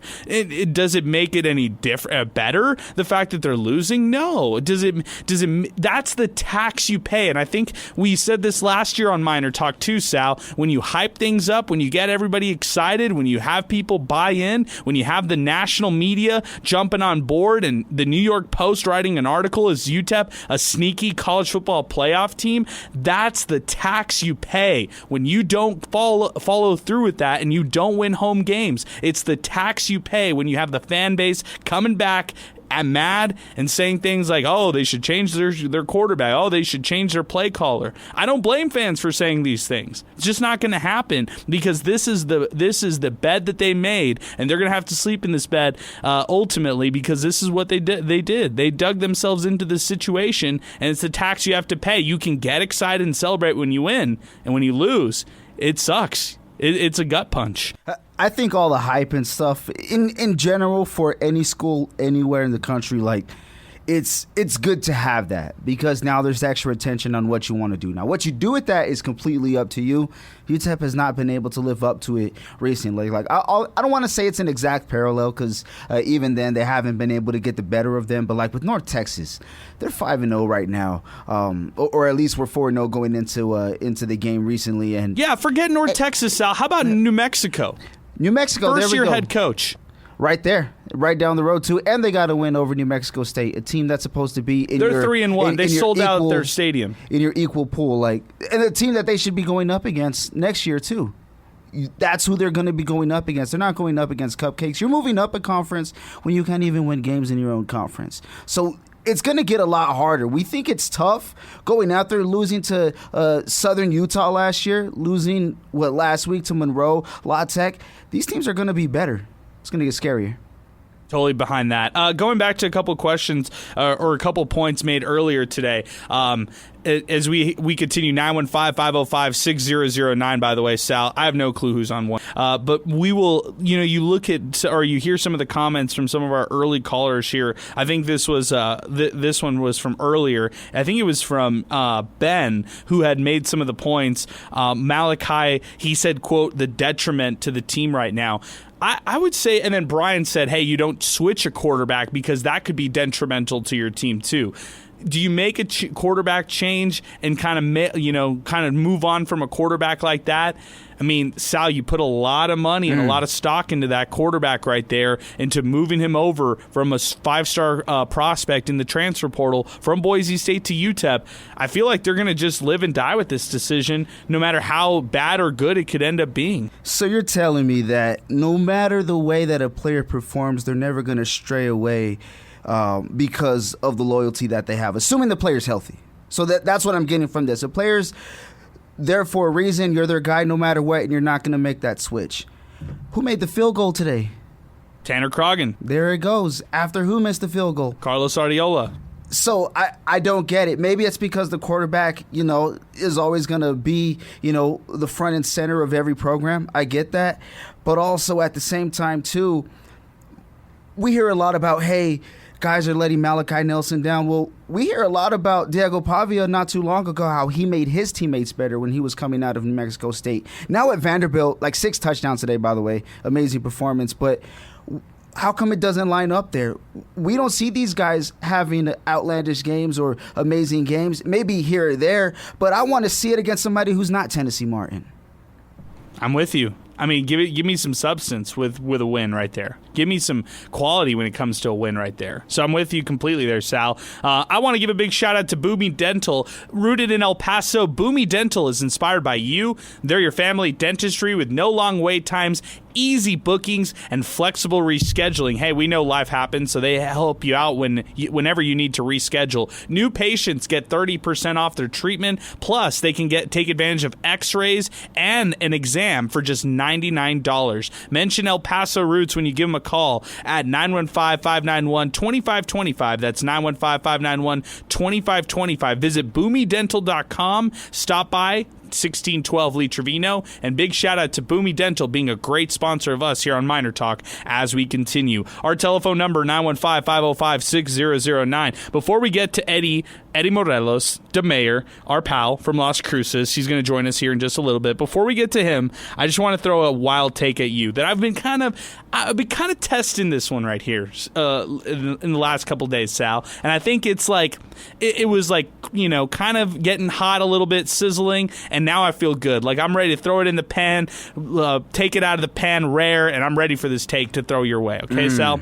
Does it make it any different? Better, the fact that they're losing? No. Does it? That's the tax you pay. And I think we said this last year on MinerTalk too, Sal. When you hype things up, when you get everybody excited, when you have people buy in, when you have the national media jumping on board, and the New York Post writing an article as UTEP a sneaky college football playoff team, that's the tax you pay when you don't follow through with that and you don't win home games. It's the tax you pay when you have the fan base coming back and mad and saying things like, oh, they should change their quarterback. Oh, they should change their play caller. I don't blame fans for saying these things. It's just not going to happen, because this is the bed that they made, and they're going to have to sleep in this bed ultimately, because this is what they did. They dug themselves into this situation, and it's the tax you have to pay. You can get excited and celebrate when you win, and when you lose, it sucks. It's a gut punch. I think all the hype and stuff in general for any school anywhere in the country, like, it's good to have that, because now there's extra attention on what you want to do. Now, what you do with that is completely up to you. UTEP has not been able to live up to it recently. Like, I don't want to say it's an exact parallel, because even then they haven't been able to get the better of them. But like with North Texas, they're 5-0 right now, or at least we're 4-0 going into the game recently. And yeah, forget North Texas, Sal. How about New Mexico? New Mexico, first there we year go. Head coach. right there, right down the road too, and they got to win over New Mexico State, a team that's supposed to be in They're your 3-1. They sold out their stadium in your equal pool, and a team that they should be going up against next year too. That's who they're going to be going up against. They're not going up against cupcakes. You're moving up a conference when you can't even win games in your own conference. So it's going to get a lot harder. We think it's tough going out there, losing to Southern Utah last year, losing last week to Monroe, La Tech. These teams are going to be better. It's going to get scarier. Totally behind that. Going back to a couple questions or a couple points made earlier today. As we continue, 915-505-6009, by the way, Sal. I have no clue who's on one. But we will, you look at or you hear some of the comments from some of our early callers here. I think this was this one was from earlier. I think it was from Ben, who had made some of the points. Malachi, he said, quote, the detriment to the team right now. I would say, and then Brian said, hey, you don't switch a quarterback because that could be detrimental to your team too. Do you make a quarterback change and kind of move on from a quarterback like that? I mean, Sal, you put a lot of money and a lot of stock into that quarterback right there, into moving him over from a 5-star prospect in the transfer portal from Boise State to UTEP. I feel like they're going to just live and die with this decision, no matter how bad or good it could end up being. So you're telling me that no matter the way that a player performs, they're never going to stray away because of the loyalty that they have, assuming the player's healthy. So that's what I'm getting from this. The player's there for a reason. You're their guy no matter what, and you're not going to make that switch. Who made the field goal today? Tanner Croggan. There it goes. After who missed the field goal? Carlos Ardiola. So I don't get it. Maybe it's because the quarterback, is always going to be, the front and center of every program. I get that. But also at the same time, too, we hear a lot about, hey, guys are letting Malachi Nelson down. Well, we hear a lot about Diego Pavia not too long ago, how he made his teammates better when he was coming out of New Mexico State. Now at Vanderbilt, 6 touchdowns today, by the way. Amazing performance. But how come it doesn't line up there? We don't see these guys having outlandish games or amazing games, maybe here or there, but I want to see it against somebody who's not Tennessee Martin. I'm with you. I mean, give me some substance with a win right there. Give me some quality when it comes to a win right there. So I'm with you completely there, Sal. I want to give a big shout out to Boomy Dental. Rooted in El Paso, Boomy Dental is inspired by you. They're your family dentistry with no long wait times, easy bookings, and flexible rescheduling. Hey, we know life happens, so they help you out whenever you need to reschedule. New patients get 30% off their treatment. Plus, they can take advantage of x-rays and an exam for just $99. Mention El Paso Roots when you give them a call at 915-591-2525. That's 915-591-2525. Visit boomydental.com. Stop by 1612 Lee Trevino, and big shout out to Boomy Dental being a great sponsor of us here on Miner Talk as we continue. Our telephone number 915-505-6009. Before we get to Eddie Morelos de Mayor, our pal from Las Cruces, he's going to join us here in just a little bit. Before we get to him, I just want to throw a wild take at you that I've been kind of testing this one right here in the last couple days, Sal, and I think it's it was kind of getting hot a little bit, sizzling, and now I feel good. I'm ready to throw it in the pan, take it out of the pan rare, and I'm ready for this take to throw your way. Okay, Sal?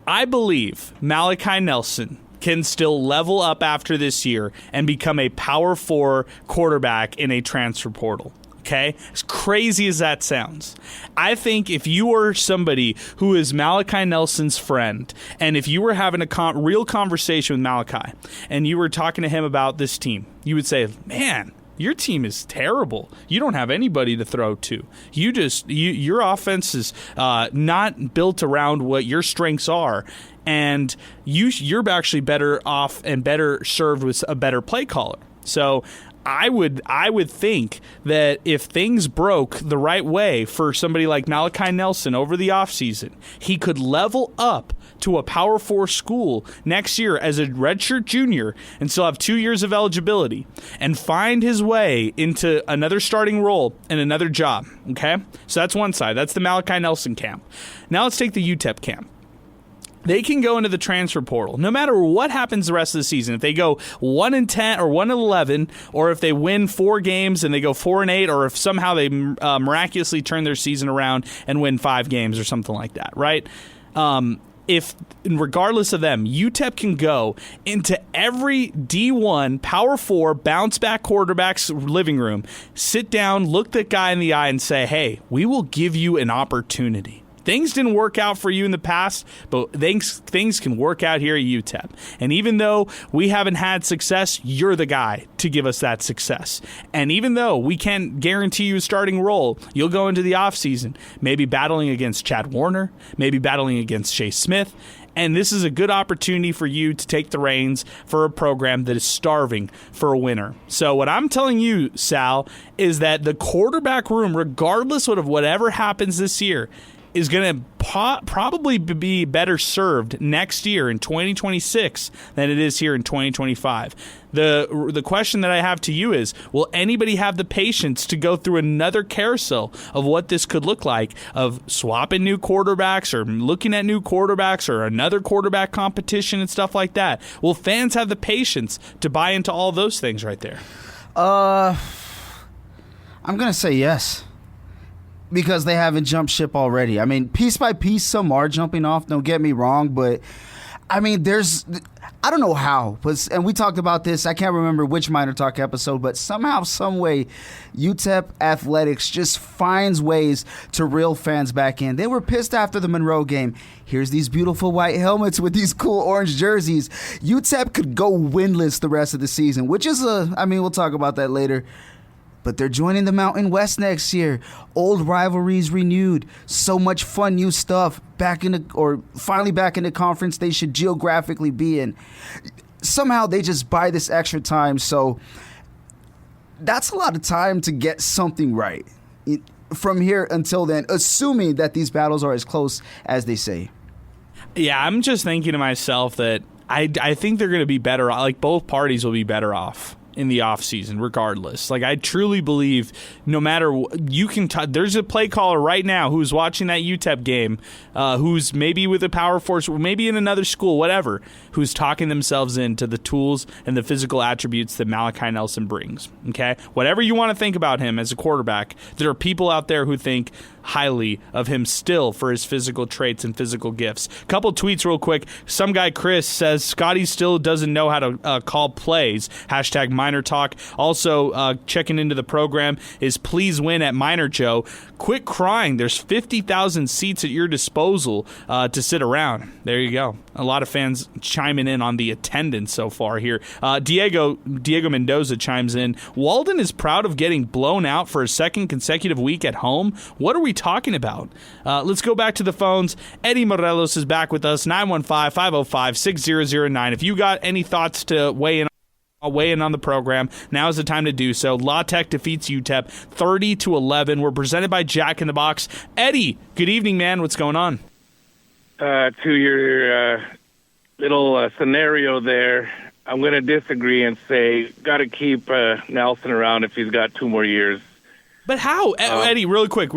I believe Malachi Nelson can still level up after this year and become a Power 4 quarterback in a transfer portal. Okay? As crazy as that sounds, I think if you are somebody who is Malachi Nelson's friend, and if you were having a real conversation with Malachi, and you were talking to him about this team, you would say, man, your team is terrible. You don't have anybody to throw to. Your offense is not built around what your strengths are, and you're actually better off and better served with a better play caller. So I would think that if things broke the right way for somebody like Malachi Nelson over the offseason, he could level up to a Power 4 school next year as a redshirt junior and still have 2 years of eligibility and find his way into another starting role and another job. Okay? So that's one side. That's the Malachi Nelson camp. Now let's take the UTEP camp. they can go into the transfer portal no matter what happens the rest of the season. If they go 1-10 or 1-11, or if they win 4 games and they go 4-8, or if somehow they miraculously turn their season around and win 5 games or something like that, right? If regardless of them, UTEP can go into every D1 Power 4 bounce back quarterback's living room, sit down, look that guy in the eye, and say, "Hey, we will give you an opportunity. Things didn't work out for you in the past, but things can work out here at UTEP. And even though we haven't had success, you're the guy to give us that success. And even though we can't guarantee you a starting role, you'll go into the offseason maybe battling against Chad Warner, maybe battling against Chase Smith. And this is a good opportunity for you to take the reins for a program that is starving for a winner." So what I'm telling you, Sal, is that the quarterback room, regardless of whatever happens this year, is going to probably be better served next year in 2026 than it is here in 2025. The question that I have to you is, will anybody have the patience to go through another carousel of what this could look like, of swapping new quarterbacks or looking at new quarterbacks or another quarterback competition and stuff like that? Will fans have the patience to buy into all those things right there? I'm going to say yes. Because they haven't jumped ship already. I mean, piece by piece, some are jumping off, don't get me wrong, but I mean, I don't know how, and we talked about this, I can't remember which MinerTalk episode, but somehow, some way, UTEP Athletics just finds ways to reel fans back in. They were pissed after the Monroe game. Here's these beautiful white helmets with these cool orange jerseys. UTEP could go winless the rest of the season, which is we'll talk about that later. But they're joining the Mountain West next year. Old rivalries renewed. So much fun new stuff. Finally back in the conference they should geographically be in. Somehow they just buy this extra time. So that's a lot of time to get something right from here until then, assuming that these battles are as close as they say. Yeah, I'm just thinking to myself that I think they're going to be better off. Like, both parties will be better off in the offseason, regardless. Like, I truly believe no matter you can there's a play caller right now who's watching that UTEP game, who's maybe with a Power Force, maybe in another school, whatever, who's talking themselves into the tools and the physical attributes that Malachi Nelson brings. Okay? Whatever you want to think about him as a quarterback, there are people out there who think highly of him still for his physical traits and physical gifts. Couple tweets real quick. Some guy, Chris, says Scotty still doesn't know how to call plays. Hashtag MinerTalk. Also, checking into the program is Please Win at Miner Joe. Quit crying. There's 50,000 seats at your disposal to sit around. There you go. A lot of fans chiming in on the attendance so far here. Diego Mendoza chimes in. Walden is proud of getting blown out for a second consecutive week at home. What are we talking about? Let's go back to the phones. Eddie Morelos is back with us. 915-505-6009. If you got any thoughts to weigh in on the program, now is the time to do so. La Tech defeats UTEP 30-11. We're presented by Jack in the Box. Eddie, good evening, man. What's going on? To your little scenario there, I'm going to disagree and say got to keep Nelson around if he's got 2 more years. But how? Eddie, really quick,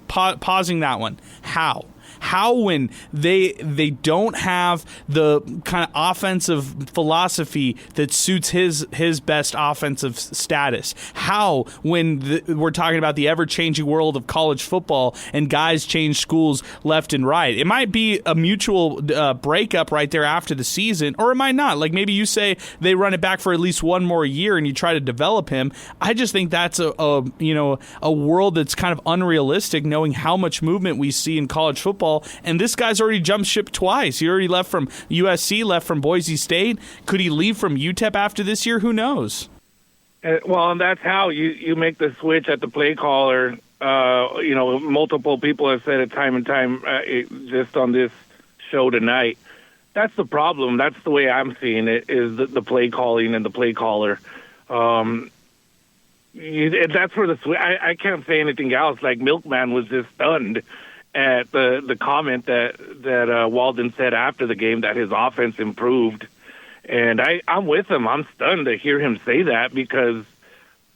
pausing that one. How? How, when they don't have the kind of offensive philosophy that suits his best offensive status? How, when we're talking about the ever-changing world of college football and guys change schools left and right? It might be a mutual breakup right there after the season, or it might not. Like, maybe you say they run it back for at least 1 more year and you try to develop him. I just think that's a world that's kind of unrealistic, knowing how much movement we see in college football. And this guy's already jumped ship twice. He already left from USC, left from Boise State. Could he leave from UTEP after this year? Who knows? Well, and that's how you make the switch at the play caller. Multiple people have said it time and time just on this show tonight. That's the problem. That's the way I'm seeing it, is the play calling and the play caller. That's where the switch. I can't say anything else. Like, Milkman was just stunned at the comment that Walden said after the game that his offense improved. And I'm with him. I'm stunned to hear him say that, because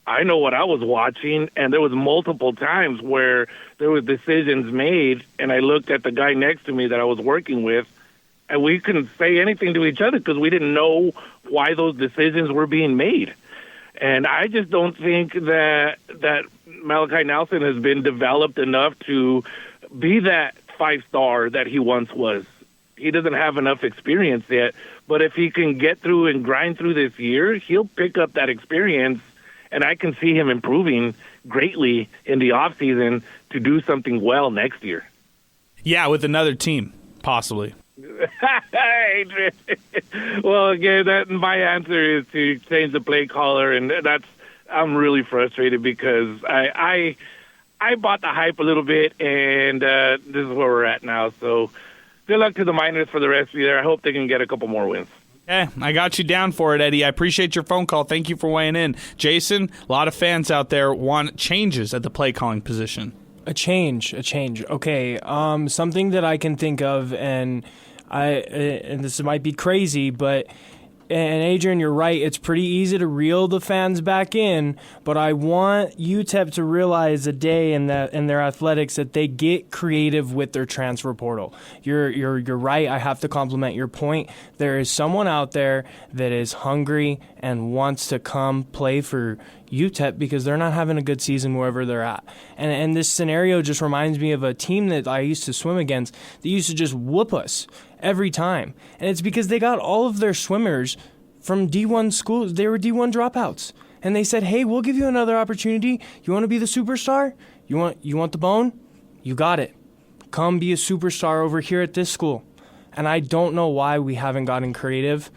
I know what I was watching, and there was multiple times where there was decisions made, and I looked at the guy next to me that I was working with, and we couldn't say anything to each other because we didn't know why those decisions were being made. And I just don't think that Malachi Nelson has been developed enough to be that 5-star that he once was. He doesn't have enough experience yet, but if he can get through and grind through this year, he'll pick up that experience, and I can see him improving greatly in the offseason to do something well next year. Yeah, with another team, possibly. Well, again, my answer is to change the play caller, and I'm really frustrated because I bought the hype a little bit, and this is where we're at now. So good luck to the Miners for the rest of the year. I hope they can get a couple more wins. Okay, I got you down for it, Eddie. I appreciate your phone call. Thank you for weighing in. Jason, a lot of fans out there want changes at the play calling position. A change. Okay, something that I can think of, and this might be crazy, but and Adrian, you're right. It's pretty easy to reel the fans back in, but I want UTEP to realize a day in their athletics that they get creative with their transfer portal. You're right. I have to compliment your point. There is someone out there that is hungry and wants to come play for UTEP because they're not having a good season wherever they're at. And this scenario just reminds me of a team that I used to swim against that used to just whoop us every time. And it's because they got all of their swimmers from D1 schools. They were D1 dropouts. And they said, hey, we'll give you another opportunity. You want to be the superstar? You want the bone? You got it. Come be a superstar over here at this school. And I don't know why we haven't gotten creative.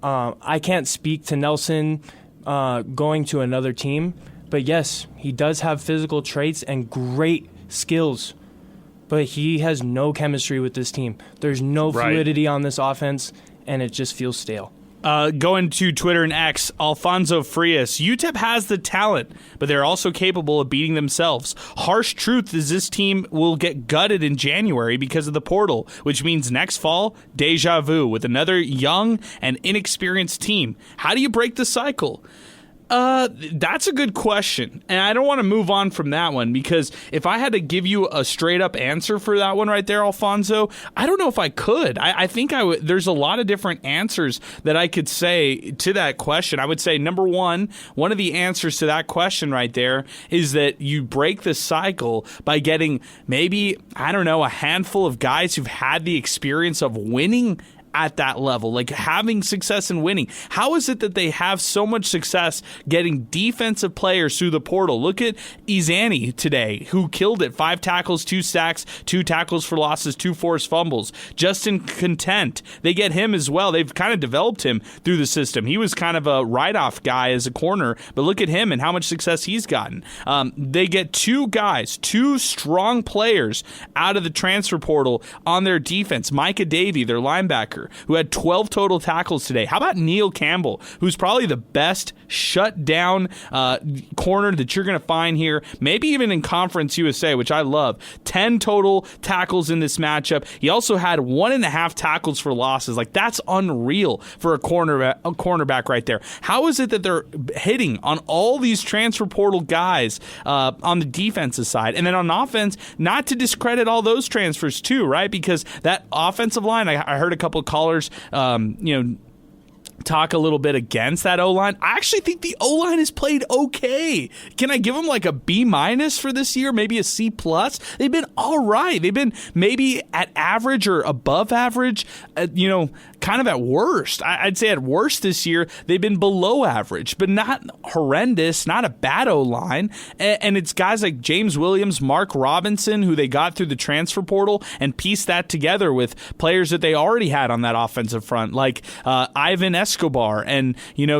I can't speak to Nelson going to another team. But yes, he does have physical traits and great skills. But he has no chemistry with this team. There's no fluidity on this offense, and it just feels stale. Going to Twitter and X, Alfonso Frias. UTEP has the talent, but they're also capable of beating themselves. Harsh truth is this team will get gutted in January because of the portal, which means next fall, deja vu with another young and inexperienced team. How do you break the cycle? That's a good question, and I don't want to move on from that one because if I had to give you a straight-up answer for that one right there, Alfonso, I don't know if I could. I think there's a lot of different answers that I could say to that question. I would say, number one of the answers to that question right there is that you break the cycle by getting maybe, a handful of guys who've had the experience of winning at that level, like having success and winning. How is it that they have so much success getting defensive players through the portal? Look at Izani today, who killed it. 5 tackles, 2 sacks, 2 tackles for losses, 2 forced fumbles. Justin Content, they get him as well. They've kind of developed him through the system. He was kind of a write-off guy as a corner, but look at him and how much success he's gotten. They get 2 guys, 2 strong players out of the transfer portal on their defense. Micah Davey, their linebacker, who had 12 total tackles today. How about Neil Campbell, who's probably the best shut-down corner that you're going to find here, maybe even in Conference USA, which I love. 10 total tackles in this matchup. He also had 1.5 tackles for losses. Like, that's unreal for a cornerback right there. How is it that they're hitting on all these transfer portal guys on the defensive side? And then on offense, not to discredit all those transfers too, right? Because that offensive line, I heard a couple of callers, talk a little bit against that O-line. I actually think the O-line has played okay. Can I give them like a B- for this year? Maybe a C+? They've been all right. They've been maybe at average or above average, kind of at worst. I'd say at worst this year, they've been below average, but not horrendous, not a bad O-line. And it's guys like James Williams, Mark Robinson, who they got through the transfer portal and pieced that together with players that they already had on that offensive front, like Ivan Escobar and,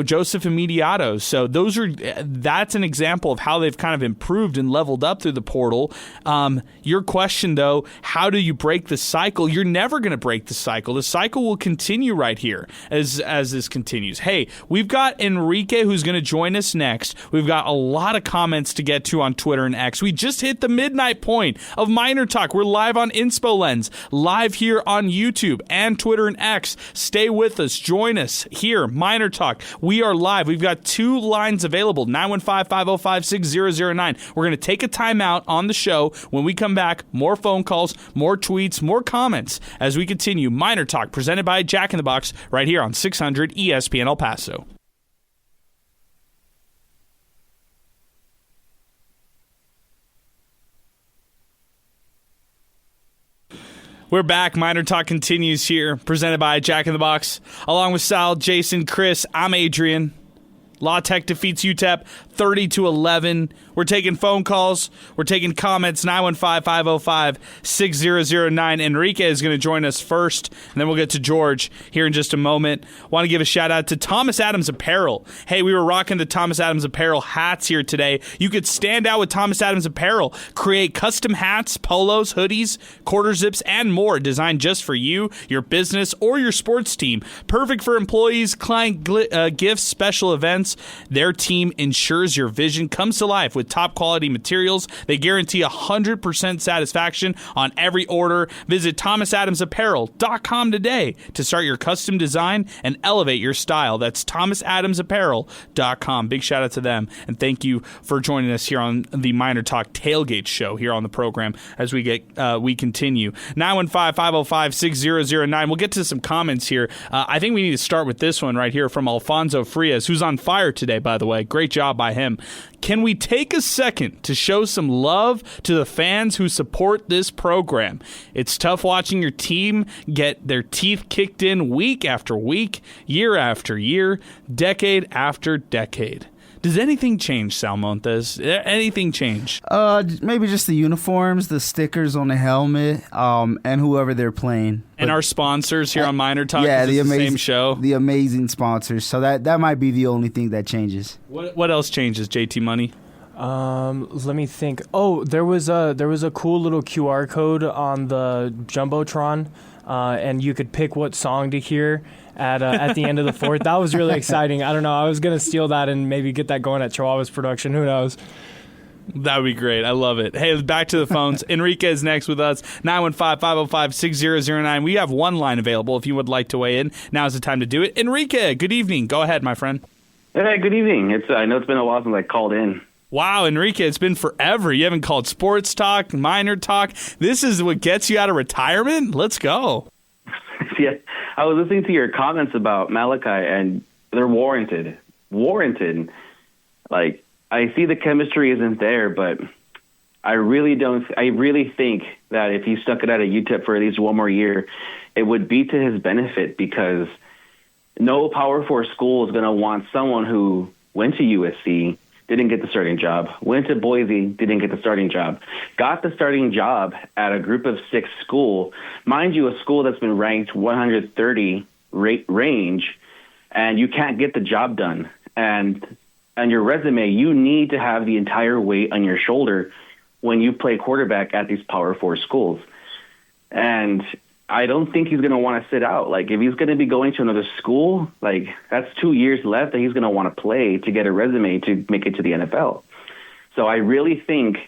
Joseph Immediato. So that's an example of how they've kind of improved and leveled up through the portal. Your question, though, how do you break the cycle? You're never going to break the cycle. The cycle will continue continue right here as this continues. Hey, we've got Enrique who's going to join us next. We've got a lot of comments to get to on Twitter and X. We just hit the midnight point of Miner Talk. We're live on Inspo Lens, live here on YouTube and Twitter and X. Stay with us. Join us here, Miner Talk. We are live. We've got 2 lines available, 915-505-6009. We're going to take a timeout on the show. When we come back, more phone calls, more tweets, more comments as we continue Miner Talk, presented by Jack in the Box, right here on 600 ESPN El Paso. We're back. Miner Talk continues here, presented by Jack in the Box. Along with Sal, Jason, Chris, I'm Adrian. La Tech defeats UTEP 30-11. We're taking phone calls. We're taking comments. 915-505-6009. Enrique is going to join us first, and then we'll get to George here in just a moment. Want to give a shout-out to Thomas Adams Apparel. Hey, we were rocking the Thomas Adams Apparel hats here today. You could stand out with Thomas Adams Apparel. Create custom hats, polos, hoodies, quarter zips, and more designed just for you, your business, or your sports team. Perfect for employees, client gifts, special events. Their team ensures your vision comes to life with top quality materials. They guarantee 100% satisfaction on every order. Visit thomasadamsapparel.com today to start your custom design and elevate your style. That's thomasadamsapparel.com. Big shout out to them, and thank you for joining us here on the Miner Talk Tailgate Show here on the program as we continue. 915-505-6009. We'll get to some comments here. I think we need to start with this one right here from Alfonso Frias, who's on fire today, by the way. Great job by him. Can we take a second to show some love to the fans who support this program? It's tough watching your team get their teeth kicked in week after week, year after year, decade after decade. Does anything change, Sal Montes? Anything change? Maybe just the uniforms, the stickers on the helmet, and whoever they're playing. And our sponsors here on Miner Talk, yeah, the same show. The amazing sponsors. So that might be the only thing that changes. What else changes, JT Money? Let me think. Oh, there was a cool little QR code on the Jumbotron, and you could pick what song to hear at the end of the fourth. That was really exciting. I don't know. I was going to steal that and maybe get that going at Chihuahua's production. Who knows? That would be great. I love it. Hey, back to the phones. Enrique is next with us. 915-505-6009. We have one line available if you would like to weigh in. Now's the time to do it. Enrique, good evening. Go ahead, my friend. Hey, good evening. I know it's been a while since I called in. Wow, Enrique, it's been forever. You haven't called Sports Talk, Miner Talk. This is what gets you out of retirement? Let's go. Yeah, I was listening to your comments about Malachi, and they're warranted. Like, I see the chemistry isn't there, but I really think that if he stuck it out at UTEP for at least one more year, it would be to his benefit, because no Power 4 school is going to want someone who went to USC, didn't get the starting job, went to Boise, didn't get the starting job, got the starting job at a group of 6 school, mind you, a school that's been ranked 130 range, and you can't get the job done. And on your resume, you need to have the entire weight on your shoulder when you play quarterback at these Power 4 schools. And I don't think he's going to want to sit out. Like, if he's going to be going to another school, like, that's 2 years left that he's going to want to play to get a resume to make it to the NFL. So I really think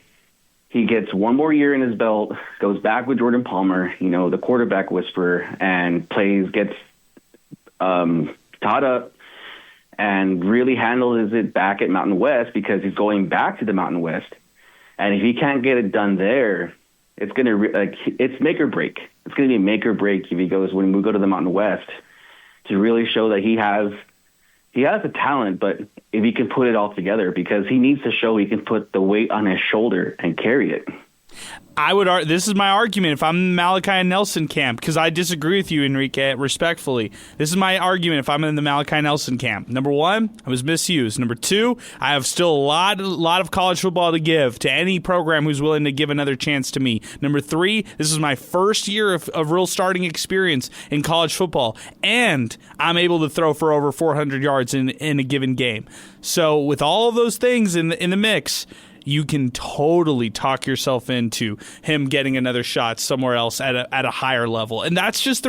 he gets one more year in his belt, goes back with Jordan Palmer, the quarterback whisperer, and gets taught up and really handles it back at Mountain West, because he's going back to the Mountain West. And if he can't get it done there, it's going to it's make or break. It's going to be make or break if he goes when we go to the Mountain West, to really show that he has the talent, but if he can put it all together, because he needs to show he can put the weight on his shoulder and carry it. This is my argument if I'm in the Malachi and Nelson camp, because I disagree with you, Enrique, respectfully. This is my argument if I'm in the Malachi Nelson camp. Number one, I was misused. Number two, I have still a lot of college football to give to any program who's willing to give another chance to me. Number three, this is my first year of real starting experience in college football, and I'm able to throw for over 400 yards in a given game. So with all of those things in the mix, you can totally talk yourself into him getting another shot somewhere else at a higher level. And that's just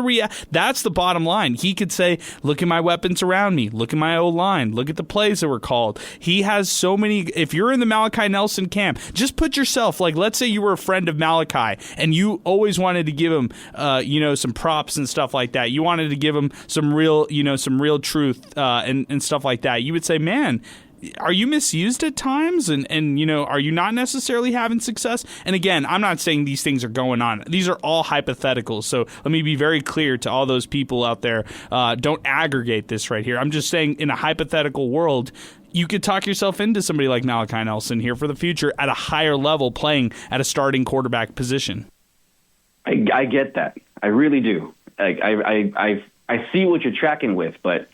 that's the bottom line. He could say, look at my weapons around me. Look at my O-line. Look at the plays that were called. He has so many. If you're in the Malachi Nelson camp, just put yourself, like, let's say you were a friend of Malachi and you always wanted to give him, some props and stuff like that. You wanted to give him some real truth and stuff like that. You would say, man, are you misused at times? And are you not necessarily having success? And again, I'm not saying these things are going on. These are all hypotheticals. So let me be very clear to all those people out there. Don't aggregate this right here. I'm just saying, in a hypothetical world, you could talk yourself into somebody like Malachi Nelson here for the future at a higher level, playing at a starting quarterback position. I get that. I really do. I see what you're tracking with, but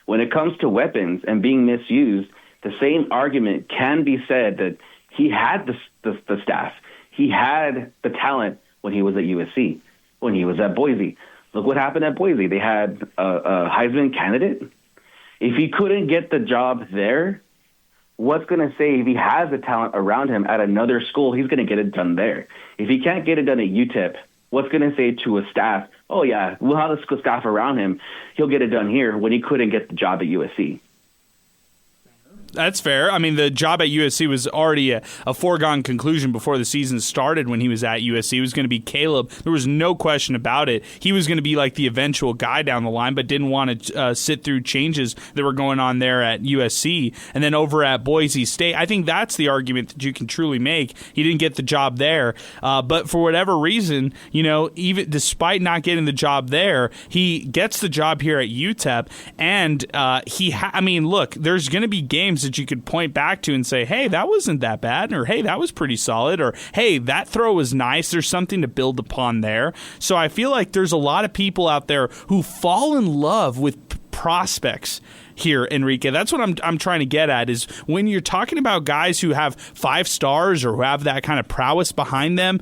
when it comes to weapons and being misused, the same argument can be said that he had the staff. He had the talent when he was at USC, when he was at Boise. Look what happened at Boise. They had a Heisman candidate. If he couldn't get the job there, what's going to say if he has the talent around him at another school, he's going to get it done there? If he can't get it done at UTEP, what's going to say to a staff, oh, yeah, we'll have the staff around him, he'll get it done here, when he couldn't get the job at USC? That's fair. I mean, the job at USC was already a foregone conclusion before the season started when he was at USC. It was going to be Caleb. There was no question about it. He was going to be like the eventual guy down the line, but didn't want to sit through changes that were going on there at USC. And then over at Boise State, I think that's the argument that you can truly make. He didn't get the job there. But for whatever reason, even despite not getting the job there, he gets the job here at UTEP. And look, there's going to be games that you could point back to and say, hey, that wasn't that bad, or hey, that was pretty solid, or hey, that throw was nice. There's something to build upon there. So I feel like there's a lot of people out there who fall in love with prospects here, Enrique. That's what I'm trying to get at, is when you're talking about guys who have 5 stars or who have that kind of prowess behind them,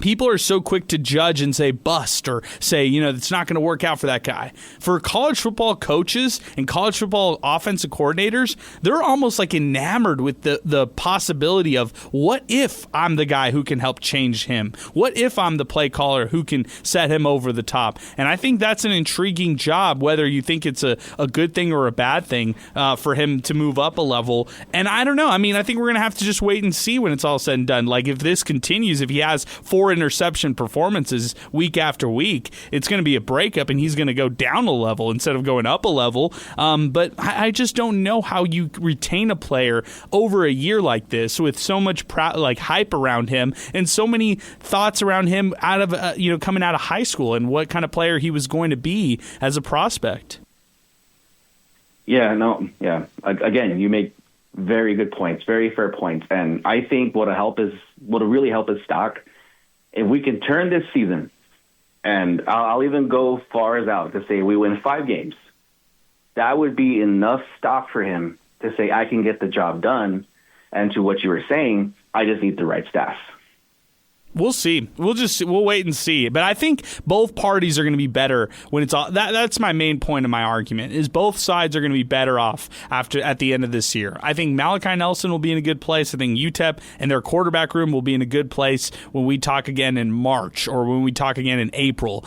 people are so quick to judge and say bust, or say, it's not going to work out for that guy. For college football coaches and college football offensive coordinators, they're almost like enamored with the possibility of, what if I'm the guy who can help change him? What if I'm the play caller who can set him over the top? And I think that's an intriguing job, whether you think it's a good thing or a bad thing for him to move up a level. And I don't know. I mean, I think we're going to have to just wait and see when it's all said and done. Like, if this continues, if he has 4 interception performances week after week, it's going to be a breakup, and he's going to go down a level instead of going up a level. But I just don't know how you retain a player over a year like this with so much hype around him and so many thoughts around him out of coming out of high school and what kind of player he was going to be as a prospect. Again, you make very good points, very fair points, and I think what'll really help his stock, if we can turn this season, and I'll even go far as out to say we win 5 games, that would be enough stock for him to say, I can get the job done. And to what you were saying, I just need the right staff. We'll see. We'll wait and see. But I think both parties are going to be better when it's all. That's my main point of my argument, is both sides are going to be better off at the end of this year. I think Malachi Nelson will be in a good place. I think UTEP and their quarterback room will be in a good place when we talk again in March, or when we talk again in April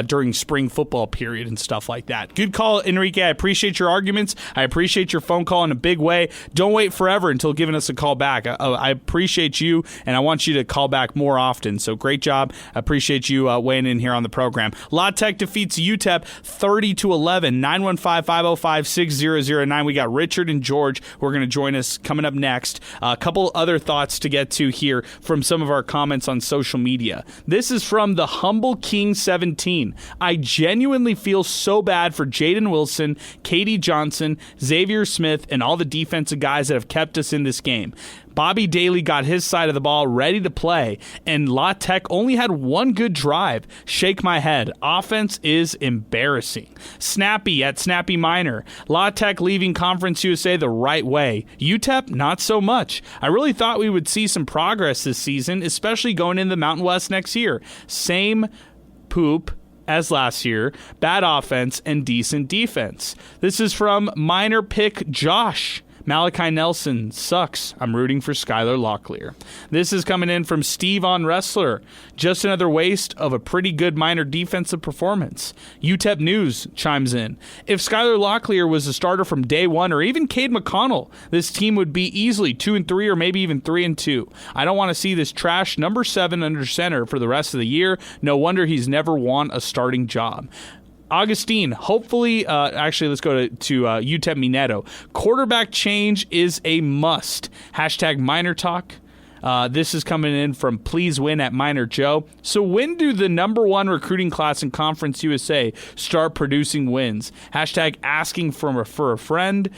during spring football period and stuff like that. Good call, Enrique. I appreciate your arguments. I appreciate your phone call in a big way. Don't wait forever until giving us a call back. I appreciate you, and I want you to call back more often. So great job. I appreciate you weighing in here on the program. La Tech defeats UTEP 30-11. 915-505-6009. We got Richard and George who are going to join us coming up next. A couple other thoughts to get to here from some of our comments on social media. This is from the Humble King 17. I genuinely feel so bad for Jaden Wilson, Katie Johnson, Xavier Smith, and all the defensive guys that have kept us in this game. Bobby Daly got his side of the ball ready to play, and La Tech only had 1 good drive. Shake my head. Offense is embarrassing. Snappy at Snappy Miner. La Tech leaving Conference USA the right way. UTEP, not so much. I really thought we would see some progress this season, especially going into the Mountain West next year. Same poop as last year. Bad offense and decent defense. This is from Miner Pick Josh. Malachi Nelson sucks. I'm rooting for Skylar Locklear. This is coming in from Steve on Wrestler. Just another waste of a pretty good Miner defensive performance. UTEP News chimes in. If Skylar Locklear was a starter from day one, or even Cade McConnell, this team would be easily 2-3 or maybe even 3-2. I don't want to see this trash number 7 under center for the rest of the year. No wonder he's never won a starting job. Augustine, hopefully, let's go to UTEP Mineto. Quarterback change is a must. Hashtag MinerTalk. This is coming in from Please Win at Miner Joe. So when do the number 1 recruiting class in Conference USA start producing wins? Hashtag asking for a friend.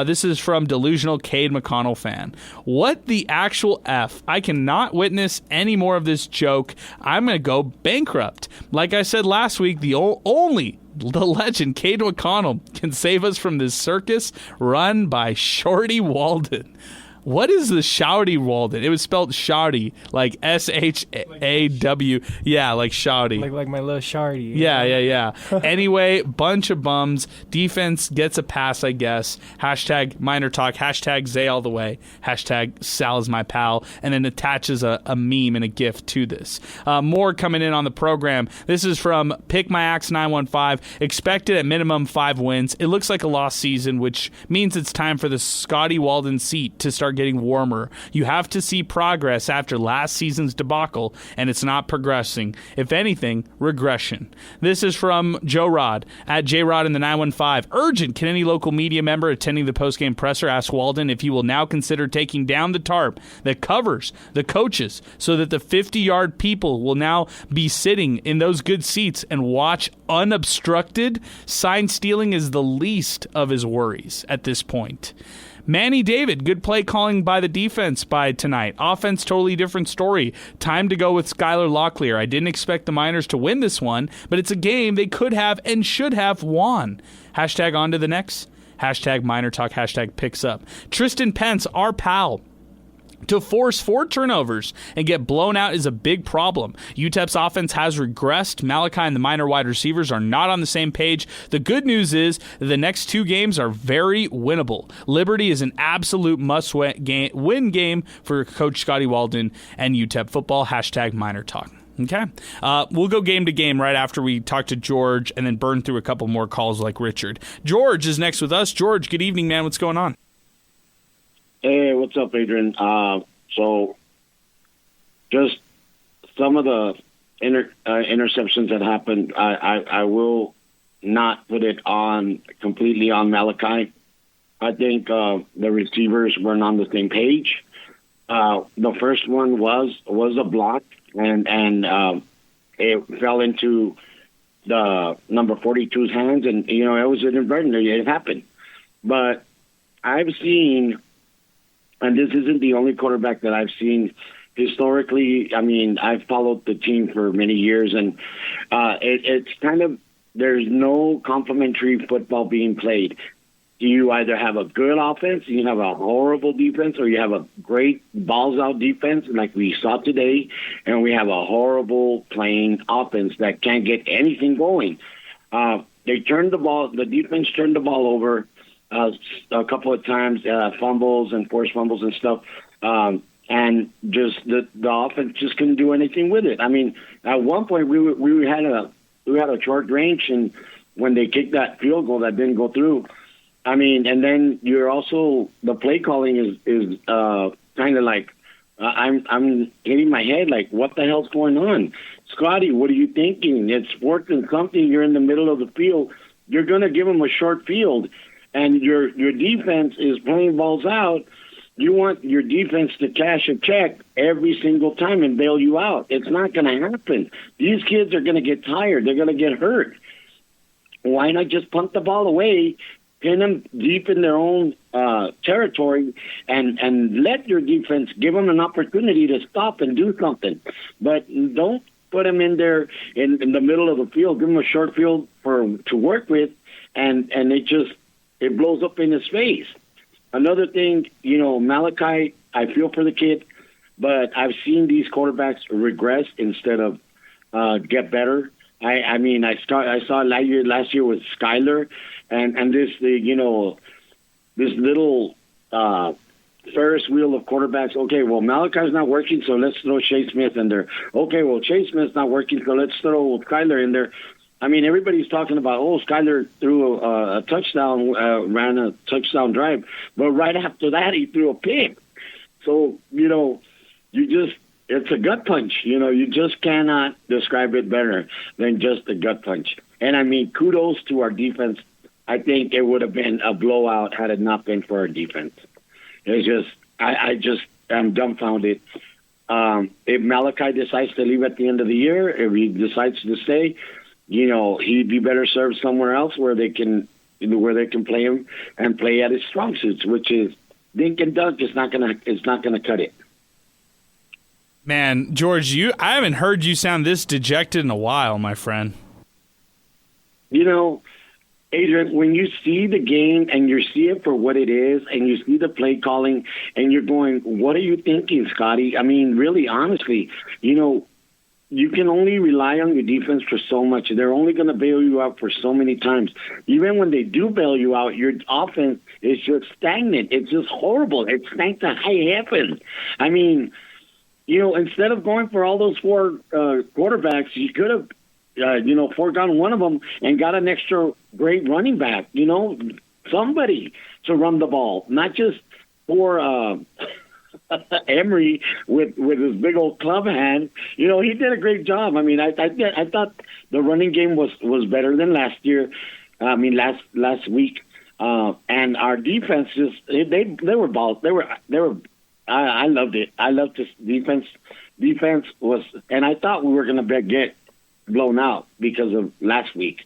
This is from Delusional Cade McConnell fan. What the actual F? I cannot witness any more of this joke. I'm going to go bankrupt. Like I said last week, the legend Cade McConnell can save us from this circus run by Shorty Walden. What is the Shouty Walden? It was spelled Shouty, like S-H-A-W. Yeah, like Shouty. Like my little Shardy. Yeah. Anyway, bunch of bums. Defense gets a pass, I guess. Hashtag MinerTalk. Hashtag Zay all the way. Hashtag Sal is my pal. And then attaches a meme and a GIF to this. More coming in on the program. This is from Pick My Axe 915. Expected at minimum 5 wins. It looks like a lost season, which means it's time for the Scotty Walden seat to start getting warmer. You have to see progress after last season's debacle, and it's not progressing. If anything, regression. This is from Joe Rod at JRod in the 915. Urgent. Can any local media member attending the postgame presser ask Walden if he will now consider taking down the tarp that covers the coaches so that the 50-yard people will now be sitting in those good seats and watch unobstructed? Sign stealing is the least of his worries at this point. Manny David, good play calling by the defense by tonight. Offense, totally different story. Time to go with Skylar Locklear. I didn't expect the Miners to win this one, but it's a game they could have and should have won. Hashtag on to the next. Hashtag MinerTalk. Hashtag picks up. Tristan Pence, our pal. To force 4 turnovers and get blown out is a big problem. UTEP's offense has regressed. Malachi and the Miner wide receivers are not on the same page. The good news is the next 2 games are very winnable. Liberty is an absolute must-win game for Coach Scotty Walden and UTEP football. Hashtag MinerTalk. Okay. We'll go game to game right after we talk to George and then burn through a couple more calls like Richard. George is next with us. George, good evening, man. What's going on? Hey, what's up, Adrian? So just some of the interceptions that happened, I will not put it on completely on Malachi. I think the receivers weren't on the same page. The first one was a block, and it fell into the number 42's hands, and, it was an inadvertent. It happened. But I've seen... And this isn't the only quarterback that I've seen historically. I mean, I've followed the team for many years, and it's kind of, there's no complementary football being played. You either have a good offense, you have a horrible defense, or you have a great balls-out defense like we saw today, and we have a horrible playing offense that can't get anything going. The defense turned the ball over a couple of times, fumbles and forced fumbles and stuff, and just the offense just couldn't do anything with it. I mean, at one point we had a short range, and when they kicked that field goal that didn't go through, I mean, and then you're also, the play calling is kind of like, I'm hitting my head like, what the hell's going on? Scotty, what are you thinking? It's working something. You're in the middle of the field. You're going to give them a short field. And your defense is playing balls out. You want your defense to cash a check every single time and bail you out. It's not going to happen. These kids are going to get tired. They're going to get hurt. Why not just punt the ball away, pin them deep in their own territory, and let your defense give them an opportunity to stop and do something. But don't put them in there in the middle of the field. Give them a short field to work with, and it blows up in his face. Another thing, Malachi, I feel for the kid, but I've seen these quarterbacks regress instead of get better. I mean, I saw last year with Skyler, and this little Ferris wheel of quarterbacks. Okay, well, Malachi's not working, so let's throw Shea Smith in there. Okay, well, Shea Smith's not working, so let's throw Skyler in there. I mean, everybody's talking about, Skyler threw a touchdown, ran a touchdown drive, but right after that, he threw a pick. So, it's a gut punch. You just cannot describe it better than just a gut punch. And, I mean, kudos to our defense. I think it would have been a blowout had it not been for our defense. It's just, I'm dumbfounded. If Malachi decides to leave at the end of the year, if he decides to stay, he'd be better served somewhere else where they can play him and play at his strong suits, which is dink and dunk. It's not gonna cut it. Man, George, I haven't heard you sound this dejected in a while, my friend. Adrian, when you see the game and you see it for what it is and you see the play calling and you're going, what are you thinking, Scotty? I mean, really, honestly, you can only rely on your defense for so much. They're only going to bail you out for so many times. Even when they do bail you out, your offense is just stagnant. It's just horrible. It stank to high heaven. I mean, instead of going for all those four quarterbacks, you could have foregone one of them and got an extra great running back, somebody to run the ball, not just for Emery with his big old club hand. He did a great job. I mean, I thought the running game was better than last year. I mean, last week, and our defense they were balls. They were. I loved it. I loved this defense. Defense was, and I thought we were going to get blown out because of last week,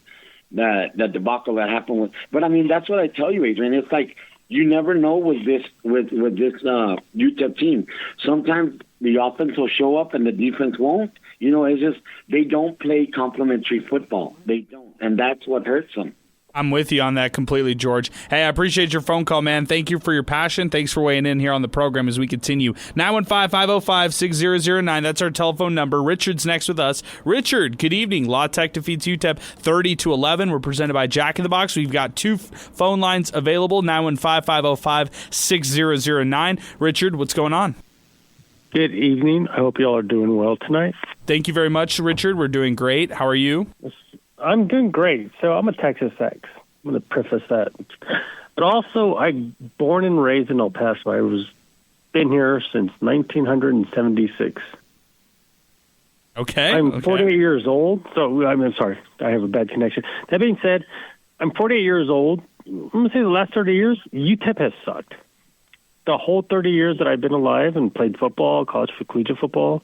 the debacle that happened with. But I mean, that's what I tell you, Adrian. It's like you never know with this UTEP team. Sometimes the offense will show up and the defense won't. It's just they don't play complementary football. They don't, and that's what hurts them. I'm with you on that completely, George. Hey, I appreciate your phone call, man. Thank you for your passion. Thanks for weighing in here on the program as we continue. 915-505-6009. That's our telephone number. Richard's next with us. Richard, good evening. La Tech defeats UTEP 30-11. We're presented by Jack in the Box. We've got two phone lines available, 915-505-6009. Richard, what's going on? Good evening. I hope you all are doing well tonight. Thank you very much, Richard. We're doing great. How are you? I'm doing great. So I'm a Texas Ex. I'm going to preface that. But also, I'm born and raised in El Paso. I was been here since 1976. Okay. I'm 48 years old. So, I'm sorry. I have a bad connection. That being said, I'm 48 years old. I'm going to say the last 30 years, UTEP has sucked. The whole 30 years that I've been alive and played football, college collegiate football,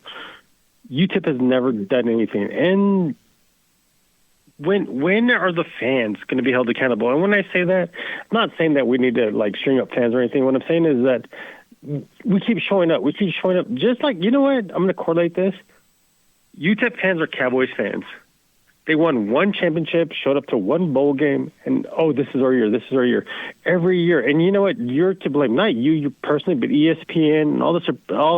UTEP has never done anything. And when are the fans going to be held accountable? And when I say that, I'm not saying that we need to string up fans or anything. What I'm saying is that we keep showing up. We keep showing up. Just like, you know what? I'm going to correlate this. UTEP fans are Cowboys fans. They won one championship, showed up to one bowl game, and, this is our year, this is our year. Every year. And you know what? You're to blame. Not you personally, but ESPN and all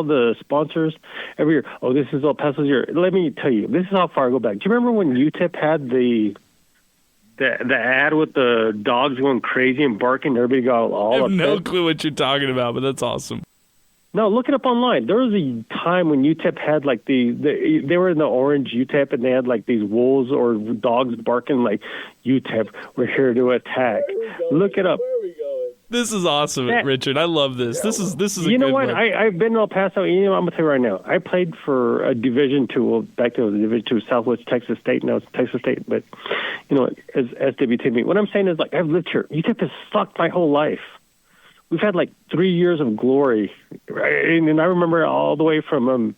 the sponsors every year. This is El Paso's year. Let me tell you, this is how far I go back. Do you remember when UTEP had the ad with the dogs going crazy and barking? Everybody got all upset? I have no clue what you're talking about, but that's awesome. No, look it up online. There was a time when UTEP had they were in the orange UTEP and they had these wolves or dogs barking like, UTEP, we're here to attack. Look it up. This is awesome, Richard. I love this. This is a you know good what? one. I've been in El Paso. I'm gonna tell you right now. I played for a Division II. Well, back then it was a Division II, Southwest Texas State. Now it's Texas State. But as SWTB, what I'm saying is I've lived here. UTEP has sucked my whole life. We've had 3 years of glory, and I remember all the way from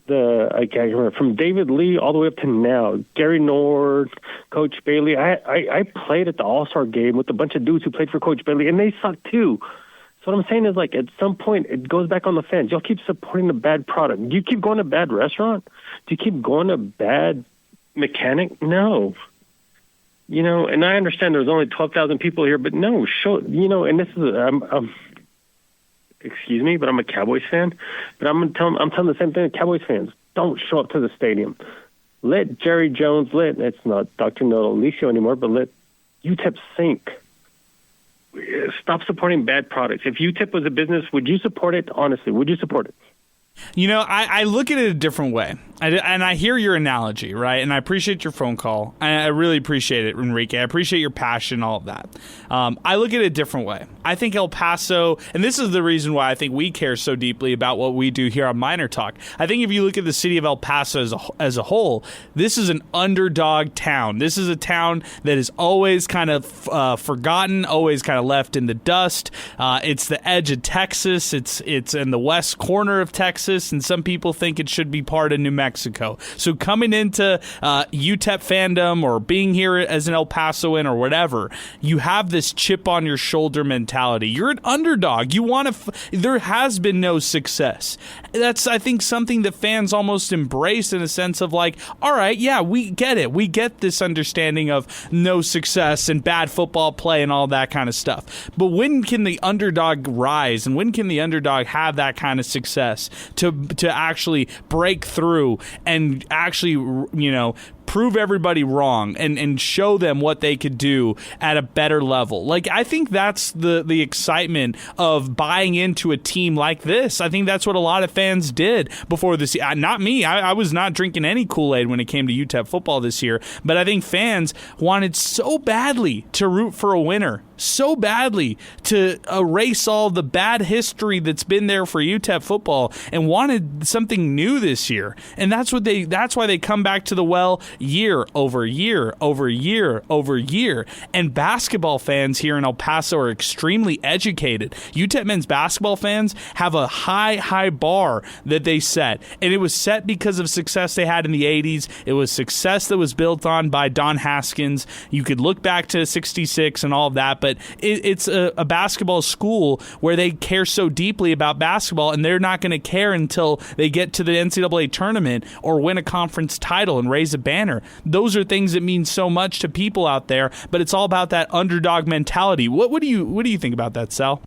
from David Lee all the way up to now. Gary Nord, Coach Bailey. I played at the All-Star game with a bunch of dudes who played for Coach Bailey, and they suck too. So what I'm saying is at some point it goes back on the fans. Y'all keep supporting the bad product. Do you keep going to bad restaurant? Do you keep going to bad mechanic? No. And I understand there's only 12,000 people here, but no, and this is, excuse me, but I'm a Cowboys fan. But I'm telling the same thing to Cowboys fans. Don't show up to the stadium. Let Jerry Jones, it's not Dr. Nodal Licio anymore, but let UTEP sink. stop supporting bad products. If UTEP was a business, would you support it? Honestly, would you support it? You know, I look at it a different way, and I hear your analogy, right? And I appreciate your phone call. I really appreciate it, Enrique. I appreciate your passion, all of that. I look at it a different way. I think El Paso, and this is the reason why I think we care so deeply about what we do here on MinerTalk. I think if you look at the city of El Paso as a whole, this is an underdog town. This is a town that is always kind of forgotten, always kind of left in the dust. It's the edge of Texas. It's in the west corner of Texas. And some people think it should be part of New Mexico. So coming into UTEP fandom or being here as an El Pasoan or whatever, you have this chip on your shoulder mentality. You're an underdog. You want to. There has been no success. That's, I think, something that fans almost embrace in a sense of like, all right, yeah, we get it. We get this understanding of no success and bad football play and all that kind of stuff. But when can the underdog rise, and when can the underdog have that kind of success to actually break through and actually, prove everybody wrong and show them what they could do at a better level? Like, I think that's the excitement of buying into a team like this. I think that's what a lot of fans did before this. Not me. I was not drinking any Kool-Aid when it came to UTEP football this year, but I think fans wanted so badly to root for a winner, so badly to erase all the bad history that's been there for UTEP football, and wanted something new this year. And that's why they come back to the well year over year over year over year. And basketball fans here in El Paso are extremely educated. UTEP men's basketball fans have a high bar that they set, and it was set because of success they had in the 80s. It was success that was built on by Don Haskins. You could look back to 66 and all of that, but it's a basketball school where they care so deeply about basketball, and they're not going to care until they get to the NCAA tournament or win a conference title and raise a banner. Those are things that mean so much to people out there, but it's all about that underdog mentality. What do you think about that, Sal?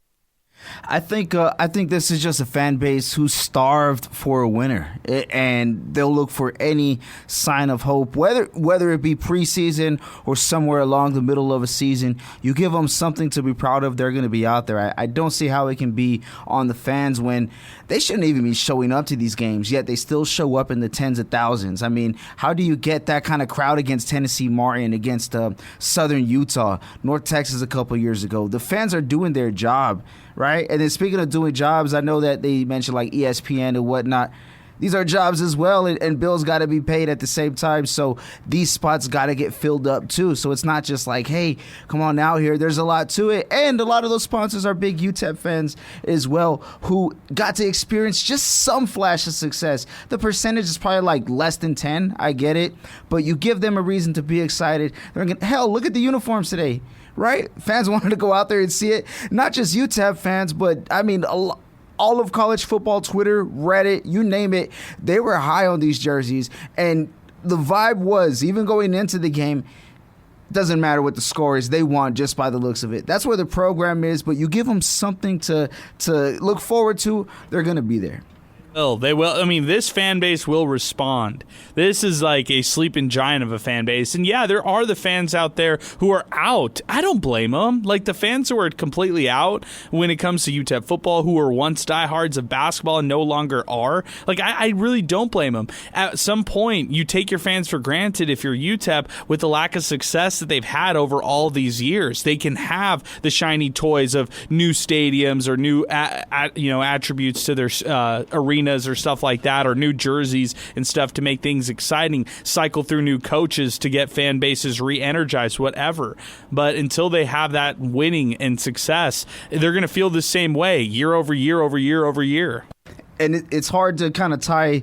I think this is just a fan base who's starved for a winner, and they'll look for any sign of hope, whether it be preseason or somewhere along the middle of a season. You give them something to be proud of, they're going to be out there. I don't see how it can be on the fans when they shouldn't even be showing up to these games, yet they still show up in the tens of thousands. I mean, how do you get that kind of crowd against Tennessee Martin, against Southern Utah, North Texas a couple years ago? The fans are doing their job, right? And then speaking of doing jobs, I know that they mentioned like ESPN and whatnot. These are jobs as well, and bills got to be paid at the same time. So these spots got to get filled up too. So it's not just like, hey, come on out here. There's a lot to it. And a lot of those sponsors are big UTEP fans as well, who got to experience just some flash of success. The percentage is probably like less than 10. I get it. But you give them a reason to be excited. Hell, look at the uniforms today. Right? Fans wanted to go out there and see it. Not just UTEP fans, but I mean, all of college football, Twitter, Reddit, you name it, they were high on these jerseys. And the vibe was, even going into the game, doesn't matter what the score is, they won just by the looks of it. That's where the program is, but you give them something to look forward to, they're going to be there. They will. I mean, this fan base will respond. This is like a sleeping giant of a fan base. And yeah, there are the fans out there who are out. I don't blame them. Like the fans who are completely out when it comes to UTEP football, who were once diehards of basketball and no longer are. Like, I really don't blame them. At some point, you take your fans for granted if you're UTEP with the lack of success that they've had over all these years. They can have the shiny toys of new stadiums or new attributes to their arena or stuff like that, or new jerseys and stuff to make things exciting, cycle through new coaches to get fan bases re-energized, whatever. But until they have that winning and success, they're going to feel the same way year over year over year over year. And it's hard to kind of tie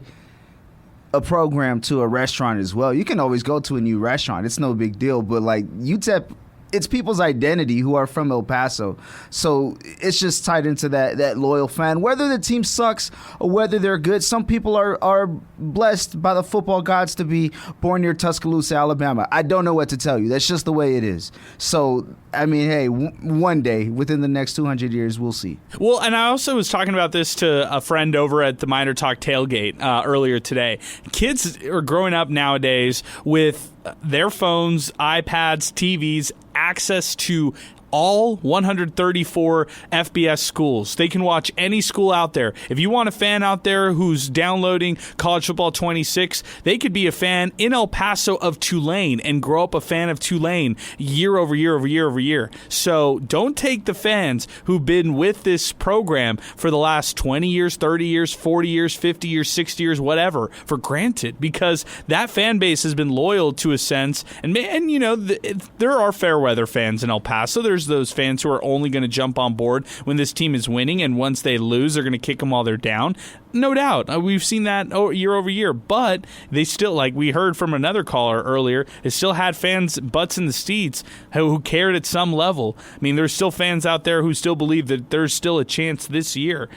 a program to a restaurant as well. You can always go to a new restaurant. It's no big deal. But like UTEP, it's people's identity who are from El Paso. So it's just tied into that loyal fan. Whether the team sucks or whether they're good, some people are blessed by the football gods to be born near Tuscaloosa, Alabama. I don't know what to tell you. That's just the way it is. So, I mean, hey, one day, within the next 200 years, we'll see. Well, and I also was talking about this to a friend over at the MinerTalk tailgate earlier today. Kids are growing up nowadays with their phones, iPads, TVs, access to all 134 FBS schools. They can watch any school out there. If you want a fan out there who's downloading College Football 26, they could be a fan in El Paso of Tulane and grow up a fan of Tulane year over year over year over year. So don't take the fans who've been with this program for the last 20 years, 30 years, 40 years, 50 years, 60 years, whatever, for granted, because that fan base has been loyal to a sense. And you know, there are fair weather fans in El Paso. There's those fans who are only going to jump on board when this team is winning, and once they lose, they're going to kick them while they're down. No doubt. We've seen that year over year, but they still, like we heard from another caller earlier, they still had fans, butts in the seats, who cared at some level. I mean, there's still fans out there who still believe that there's still a chance this year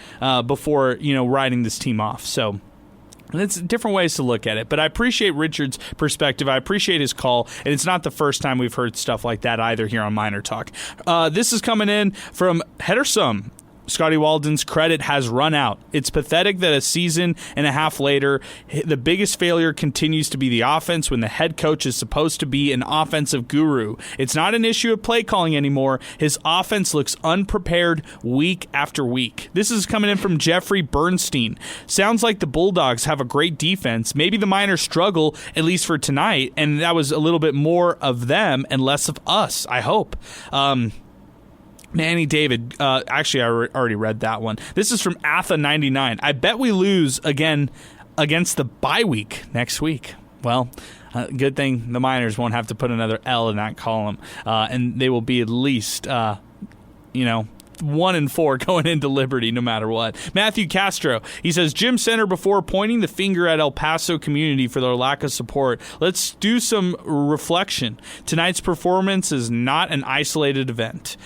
before, you know, writing this team off. So it's different ways to look at it, but I appreciate Richard's perspective. I appreciate his call, and it's not the first time we've heard stuff like that either here on Miner Talk. This is coming in from Hedersum. Scotty Walden's credit has run out. It's pathetic that a season and a half later, the biggest failure continues to be the offense when the head coach is supposed to be an offensive guru. It's not an issue of play calling anymore. His offense looks unprepared week after week. This is coming in from Jeffrey Bernstein. Sounds like the Bulldogs have a great defense. Maybe the Miners struggle, at least for tonight, and that was a little bit more of them and less of us, I hope. Manny David, actually, I already read that one. This is from Atha99. I bet we lose again against the bye week next week. Well, good thing the Miners won't have to put another L in that column, and they will be at least, 1-4 going into Liberty no matter what. Matthew Castro, he says, Jim Center, before pointing the finger at El Paso community for their lack of support, let's do some reflection. Tonight's performance is not an isolated event.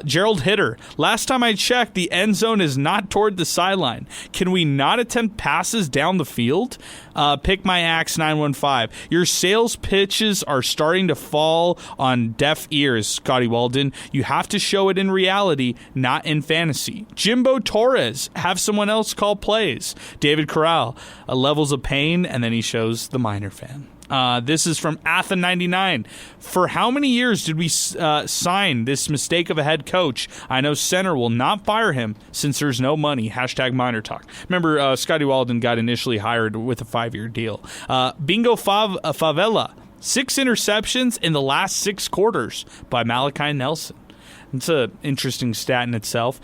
Gerald Hitter, last time I checked, the end zone is not toward the sideline. Can we not attempt passes down the field? Pick my axe 915. Your sales pitches are starting to fall on deaf ears, Scotty Walden. You have to show it in reality, not in fantasy. Jimbo Torres, have someone else call plays. David Corral, levels of pain, and then he shows the Miner fan. This is from Atha99. For how many years did we sign this mistake of a head coach? I know Center will not fire him since there's no money. Hashtag Miner Talk. Remember, Scotty Walden got initially hired with a 5-year deal. Bingo Favela. 6 interceptions in the last 6 quarters by Malachi Nelson. It's an interesting stat in itself.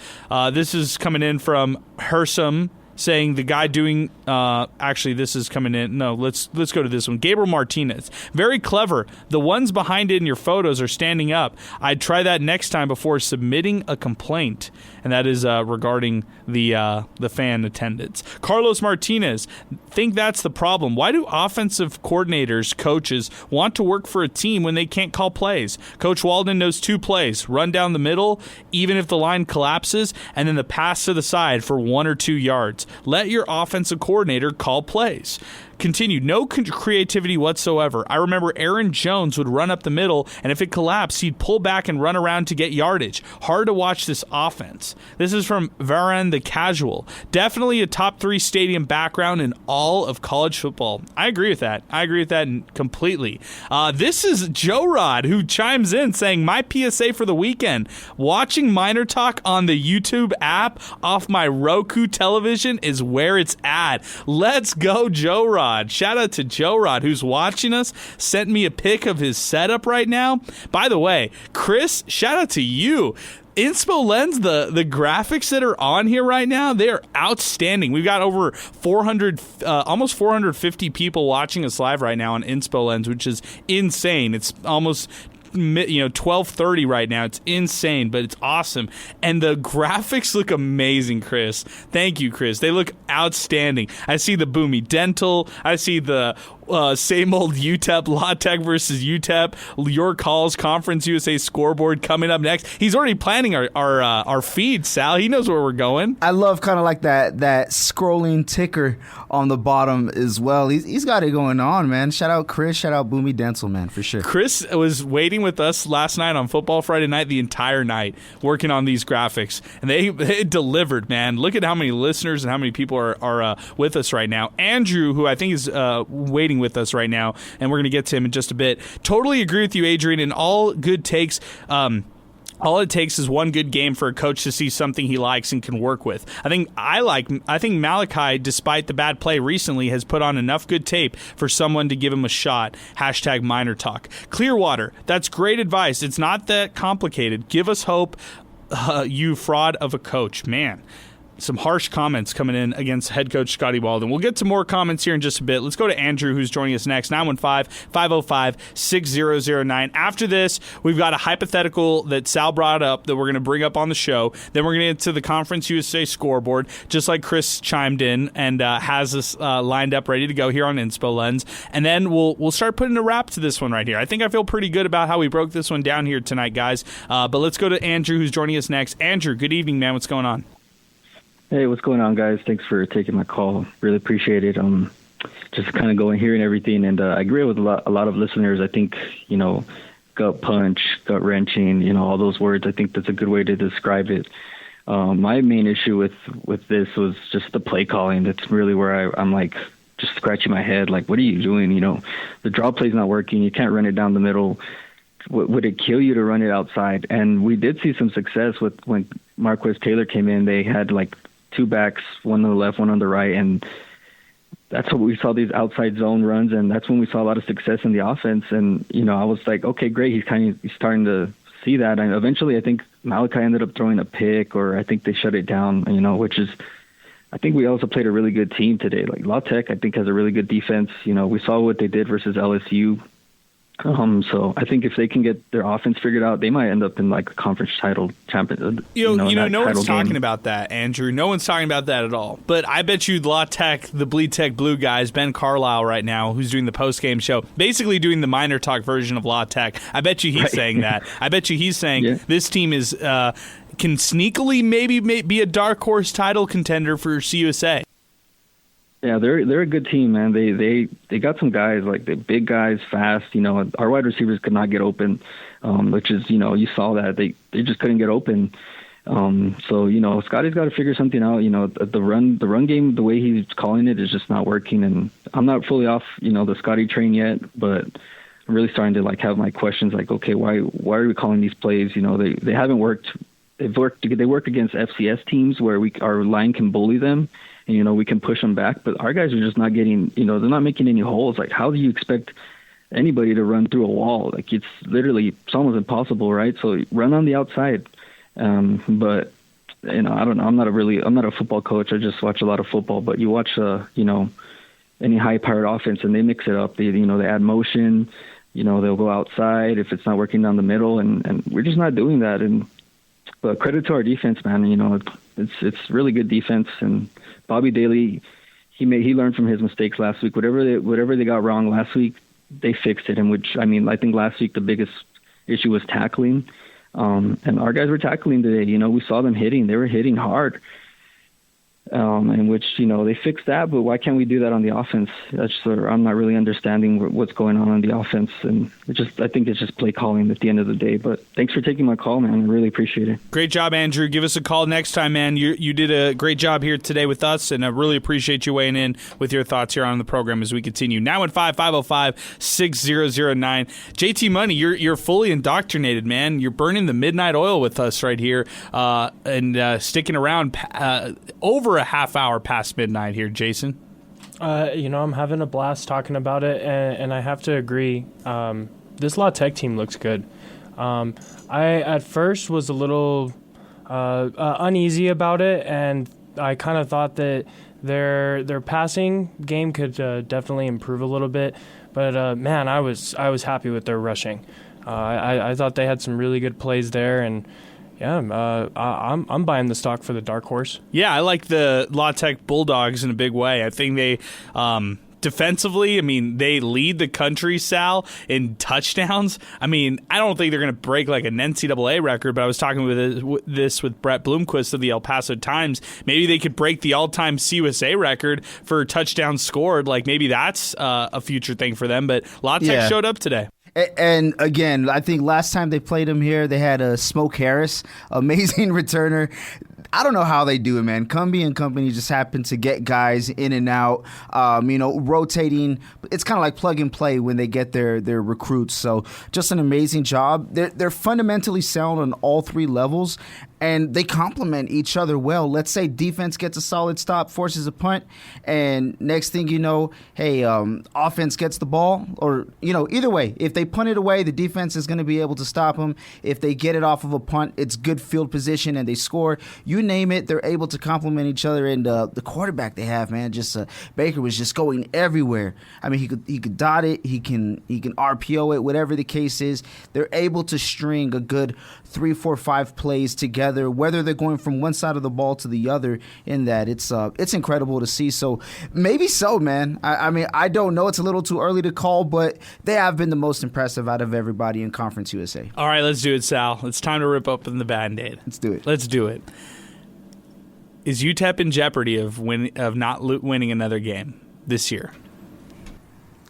This is coming in from Hersum, saying the guy doing actually this is coming in. No, let's go to this one. Gabriel Martinez. Very clever. The ones behind it in your photos are standing up. I'd try that next time before submitting a complaint. And that is regarding the fan attendance. Carlos Martinez. Think that's the problem. Why do offensive coordinators, coaches, want to work for a team when they can't call plays? Coach Walden knows 2 plays. Run down the middle, even if the line collapses, and then the pass to the side for 1 or 2 yards. Let your offensive coordinator call plays. Continued. No creativity whatsoever. I remember Aaron Jones would run up the middle, and if it collapsed, he'd pull back and run around to get yardage. Hard to watch this offense. This is from Varan the Casual. Definitely a top 3 stadium background in all of college football. I agree with that. I agree with that completely. This is Joe Rod, who chimes in saying, my PSA for the weekend, watching Miner Talk on the YouTube app off my Roku television is where it's at. Let's go, Joe Rod. Shout out to Joe Rod, who's watching us, sent me a pic of his setup right now. By the way, Chris, shout out to you. Inspo Lens, the graphics that are on here right now, they are outstanding. We've got over 400, almost 450 people watching us live right now on Inspo Lens, which is insane. It's almost 12:30 right now. It's insane, but it's awesome. And the graphics look amazing, Chris. Thank you, Chris. They look outstanding. I see the Boomy Dental. I see the same old UTEP, La Tech versus UTEP, Your Calls, Conference USA scoreboard coming up next. He's already planning our feed, Sal. He knows where we're going. I love kind of like that scrolling ticker on the bottom as well. He's got it going on, man. Shout out Chris. Shout out Boomy Dental, man, for sure. Chris was waiting with us last night on Football Friday night, the entire night, working on these graphics. And they delivered, man. Look at how many listeners and how many people are with us right now. Andrew, who I think is waiting with us right now, and we're going to get to him in just a bit. Totally agree with you, Adrian, in all good takes. all it takes is one good game for a coach to see something he likes and can work with. I think Malachi, despite the bad play recently, has put on enough good tape for someone to give him a shot. Hashtag MinerTalk. Clearwater, that's great advice. It's not that complicated. Give us hope, you fraud of a coach. Man, some harsh comments coming in against head coach Scotty Walden. We'll get to more comments here in just a bit. Let's go to Andrew, who's joining us next, 915-505-6009. After this, we've got a hypothetical that Sal brought up that we're going to bring up on the show. Then we're going to get to the Conference USA scoreboard, just like Chris chimed in and has us lined up ready to go here on Inspo Lens. And then we'll start putting a wrap to this one right here. I think I feel pretty good about how we broke this one down here tonight, guys. But let's go to Andrew, who's joining us next. Andrew, good evening, man. What's going on? Hey, what's going on, guys? Thanks for taking my call. Really appreciate it. Just kind of going here and everything, and I agree with a lot of listeners. I think, gut punch, gut wrenching, all those words. I think that's a good way to describe it. My main issue with this was just the play calling. That's really where I'm like just scratching my head. Like, what are you doing? The draw play's not working. You can't run it down the middle. Would it kill you to run it outside? And we did see some success with when Marquez Taylor came in. They had like two backs, one on the left, one on the right, and that's what we saw, these outside zone runs, and that's when we saw a lot of success in the offense. And I was like, okay, great, he's starting to see that. And eventually I think Malachi ended up throwing a pick, or I think they shut it down, which is, I think we also played a really good team today. Like La Tech, I think, has a really good defense. We saw what they did versus LSU. So I think if they can get their offense figured out, they might end up in like a conference title champion. No one's talking about that, Andrew. No one's talking about that at all. But I bet you La Tech, the Bleed Tech Blue guys, Ben Carlisle right now, who's doing the post-game show, basically doing the MinerTalk version of La Tech. I bet you he's saying that. I bet you he's saying this team is can sneakily maybe be a dark horse title contender for CUSA. Yeah, they're a good team, man. They got some guys, like the big guys, fast. Our wide receivers could not get open, which is, you saw that they just couldn't get open. So Scotty's got to figure something out. The run game, the way he's calling it, is just not working. And I'm not fully off, the Scotty train yet, but I'm really starting to like have my questions. Like, okay, why are we calling these plays? They haven't worked. They work against FCS teams where our line can bully them. And, we can push them back, but our guys are just not getting, they're not making any holes. Like, how do you expect anybody to run through a wall? Like, it's almost impossible, right? So run on the outside. But, I don't know. I'm not a football coach. I just watch a lot of football, but you watch, any high-powered offense and they mix it up. They add motion, they'll go outside if it's not working down the middle, and we're just not doing that. But credit to our defense, man. It's really good defense, and Bobby Daly, he learned from his mistakes last week. Whatever they got wrong last week, they fixed it. And I think last week the biggest issue was tackling, and our guys were tackling today. We saw them hitting; they were hitting hard. In which they fixed that, but why can't we do that on the offense? I'm not really understanding what's going on the offense, and I think it's just play calling at the end of the day. But thanks for taking my call, man. I really appreciate it. Great job, Andrew. Give us a call next time, man. You did a great job here today with us, and I really appreciate you weighing in with your thoughts here on the program as we continue. 915-505-6009. JT Money, you're fully indoctrinated, man. You're burning the midnight oil with us right here, and sticking around over a half hour past midnight here, Jason. I'm having a blast talking about it, and I have to agree. This La Tech team looks good. I at first was a little uneasy about it, and I kind of thought that their passing game could definitely improve a little bit. But man, I was happy with their rushing. I thought they had some really good plays there, and yeah, I'm buying the stock for the dark horse. Yeah, I like the La Tech Bulldogs in a big way. I think they defensively, they lead the country, Sal, in touchdowns. I don't think they're going to break like an NCAA record, but I was talking with Brett Bloomquist of the El Paso Times. Maybe they could break the all-time CUSA record for touchdowns scored. Like, maybe that's a future thing for them, but La Tech showed up today. And again, I think last time they played him here, they had Smoke Harris, amazing returner. I don't know how they do it, man. Cumbie and company just happen to get guys in and out, rotating. It's kind of like plug and play when they get their recruits. So just an amazing job. They're fundamentally sound on all three levels, and they complement each other well. Let's say defense gets a solid stop, forces a punt, and next thing you know, offense gets the ball. Or, either way, if they punt it away, the defense is going to be able to stop them. If they get it off of a punt, it's good field position and they score. You name it, they're able to complement each other. And the quarterback they have, man, Baker was just going everywhere. I mean, he could dot it, he can RPO it, whatever the case is. They're able to string a good 3, 4, 5 plays together, whether they're going from one side of the ball to the other. In that, it's incredible to see. So maybe so, man. I mean, I don't know. It's a little too early to call, but they have been the most impressive out of everybody in Conference USA. All right, let's do it, Sal. It's time to rip open the Band-Aid. Let's do it. Let's do it. Is UTEP in jeopardy of not winning another game this year?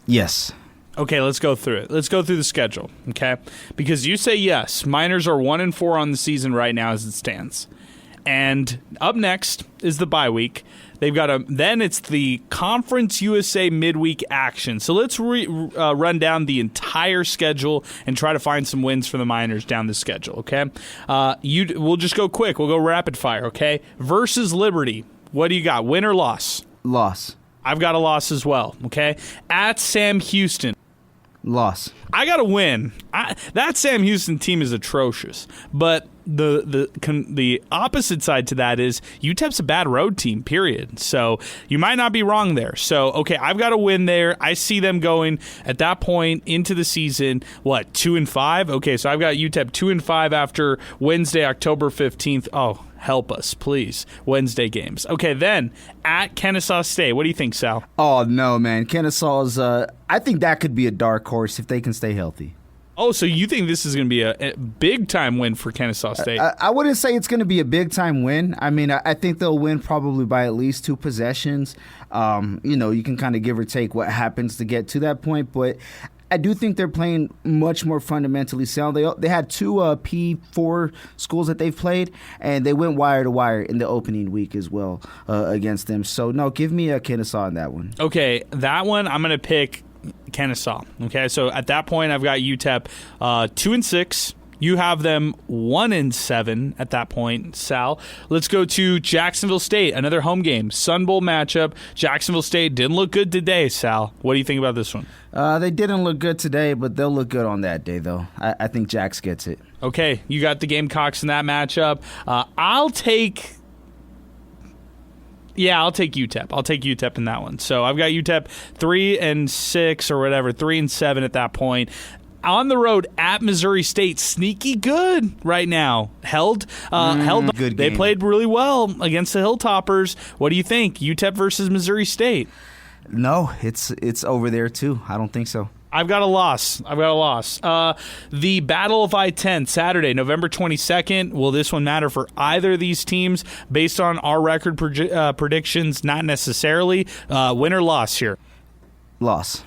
Yes. Okay, let's go through it. Let's go through the schedule, okay? Because you say yes. Miners are 1-4 on the season right now as it stands. And up next is the bye week. They've got then it's the Conference USA midweek action. So let's run down the entire schedule and try to find some wins for the Miners down the schedule, okay? We'll just go quick. We'll go rapid fire, okay? Versus Liberty. What do you got? Win or loss? Loss. I've got a loss as well, okay? At Sam Houston. Loss. I got to win. That Sam Houston team is atrocious. But the opposite side to that is UTEP's a bad road team, period. So you might not be wrong there. So, okay, I've got to win there. I see them going at that point into the season, 2-5? Okay, so I've got UTEP 2-5 after Wednesday, October 15th. Oh, help us, please. Wednesday games. Okay, then at Kennesaw State. What do you think, Sal? Oh, no, man. Kennesaw's, I think that could be a dark horse if they can stay healthy. Oh, so you think this is going to be a big-time win for Kennesaw State? I wouldn't say it's going to be a big-time win. I mean, I think they'll win probably by at least 2 possessions. You can kind of give or take what happens to get to that point, but I do think they're playing much more fundamentally sound. They had 2 P4 schools that they've played, and they went wire to wire in the opening week as well against them. So, no, give me a Kennesaw on that one. Okay, that one I'm going to pick Kennesaw. Okay, so at that point I've got UTEP 2-6. You have them 1-7 at that point, Sal. Let's go to Jacksonville State, another home game, Sun Bowl matchup. Jacksonville State didn't look good today, Sal. What do you think about this one? They didn't look good today, but they'll look good on that day, though. I think Jax gets it. Okay, you got the Gamecocks in that matchup. I'll take UTEP. I'll take UTEP in that one. So I've got UTEP 3-6 or whatever, 3-7 at that point. On the road at Missouri State, sneaky good right now. Held. Good they game. played really well against the Hilltoppers. What do you think? UTEP versus Missouri State? No, it's over there too. I don't think so. I've got a loss. The Battle of I-10, Saturday, November 22nd. Will this one matter for either of these teams? Based on our record predictions, not necessarily. Win or loss here? Loss.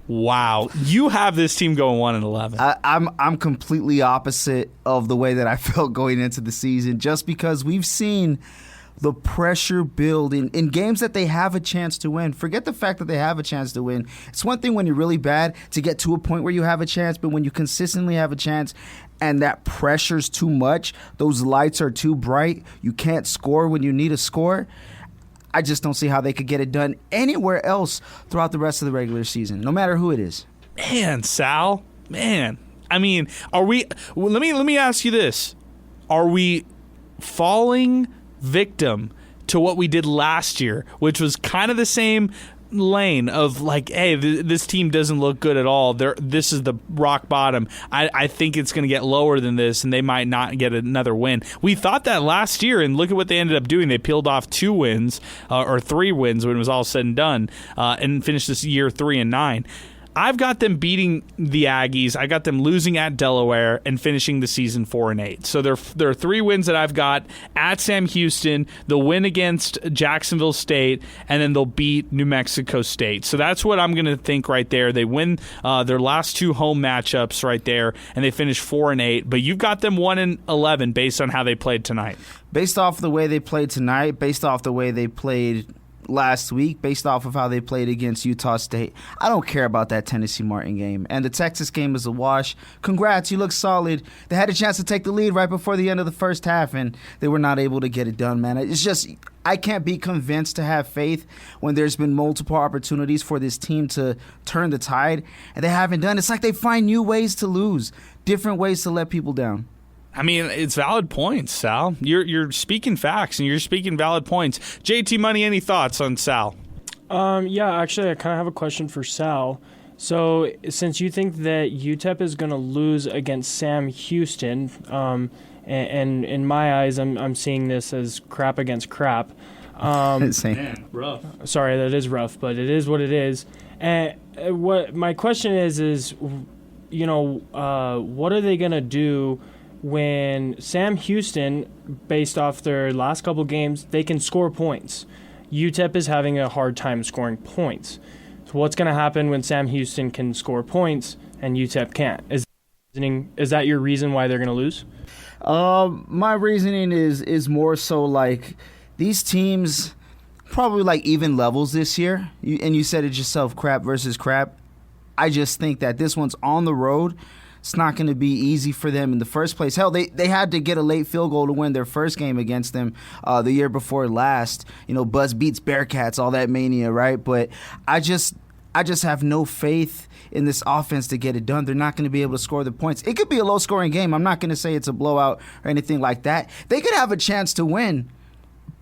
Wow. You have this team going 1-11. I'm completely opposite of the way that I felt going into the season, just because we've seen the pressure build in games that they have a chance to win. Forget the fact that they have a chance to win. It's one thing when you're really bad to get to a point where you have a chance, but when you consistently have a chance and that pressure's too much, those lights are too bright, you can't score when you need a score, I just don't see how they could get it done anywhere else throughout the rest of the regular season, no matter who it is. Man, Sal, man. I mean, are we? Let me ask you this: are we falling victim to what we did last year, which was kind of the same lane of like, hey, this team doesn't look good at all. This is the rock bottom. I think it's going to get lower than this, and they might not get another win. We thought that last year, and look at what they ended up doing. They peeled off 2 wins or 3 wins when it was all said and done, and finished this year 3-9. I've got them beating the Aggies. I got them losing at Delaware and finishing the season 4-8. So there are 3 wins that I've got at Sam Houston. They'll win against Jacksonville State, and then they'll beat New Mexico State. So that's what I'm going to think right there. They win their last 2 home matchups right there, and they finish 4-8. But you've got them 1-11 based on how they played tonight. based off the way they played tonight, based off the way they played last week, based off of how they played against Utah State, I don't care about that Tennessee Martin game. And the Texas game is a wash. Congrats, you look solid. They had a chance to take the lead right before the end of the first half, and they were not able to get it done, man. It's just, I can't be convinced to have faith when there's been multiple opportunities for this team to turn the tide, and they haven't done. It's like they find new ways to lose, different ways to let people down. I mean, it's valid points, Sal. You're speaking facts, and you're speaking valid points. JT Money, any thoughts on Sal? Yeah, actually, I kind of have a question for Sal. So, since you think that UTEP is going to lose against Sam Houston, and in my eyes, I'm seeing this as crap against crap. Man, rough. Sorry, that is rough, but it is what it is. And what my question is, you know, what are they going to do when Sam Houston, based off their last couple games, they can score points? UTEP is having a hard time scoring points. So what's going to happen when Sam Houston can score points and UTEP can't? Is that your reason why they're going to lose? My reasoning is more so like these teams probably like even levels this year. And you said it yourself, crap versus crap. I just think that this one's on the road. It's not going to be easy for them in the first place. Hell, they had to get a late field goal to win their first game against them the year before last. You know, Buzz beats Bearcats, all that mania, right? But I just have no faith in this offense to get it done. They're not going to be able to score the points. It could be a low-scoring game. I'm not going to say it's a blowout or anything like that. They could have a chance to win,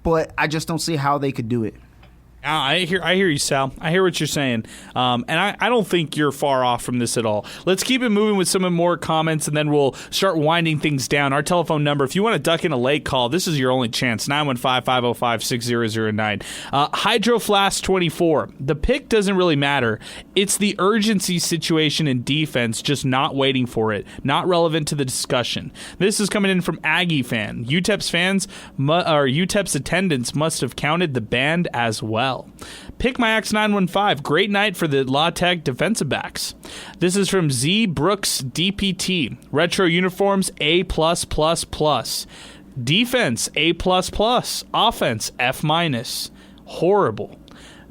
but I just don't see how they could do it. I hear you, Sal. I hear what you're saying. And I don't think you're far off from this at all. Let's keep it moving with some more comments, and then we'll start winding things down. Our telephone number, if you want to duck in a late call, this is your only chance, 915-505-6009. HydroFlask24, the pick doesn't really matter. It's the urgency situation in defense, just not waiting for it. Not relevant to the discussion. This is coming in from Aggie fan. UTEP's attendance must have counted the band as well. Pick my X915. Great night for the La Tech defensive backs. This is from Z Brooks DPT. Retro uniforms A+++. Defense A++. Offense F-. Horrible.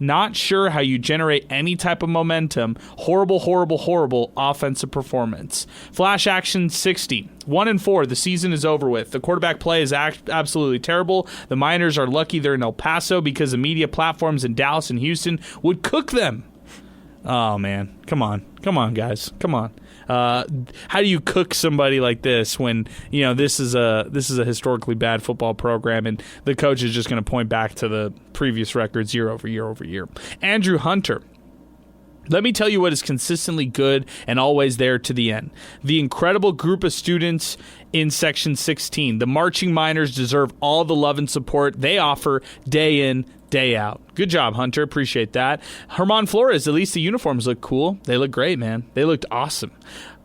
Not sure how you generate any type of momentum. Horrible offensive performance. Flash action 60. 1-4. The season is over with. The quarterback play is absolutely terrible. The Miners are lucky they're in El Paso because the media platforms in Dallas and Houston would cook them. Oh, man. Come on, guys. Come on. How do you cook somebody like this when, you know, this is a historically bad football program and the coach is just going to point back to the previous records year over year? Andrew Hunter. Let me tell you what is consistently good and always there to the end. The incredible group of students in Section 16. The marching Miners deserve all the love and support they offer day in, day out. Good job, Hunter. Appreciate that. Herman Flores, at least the uniforms look cool. They look great, man. They looked awesome.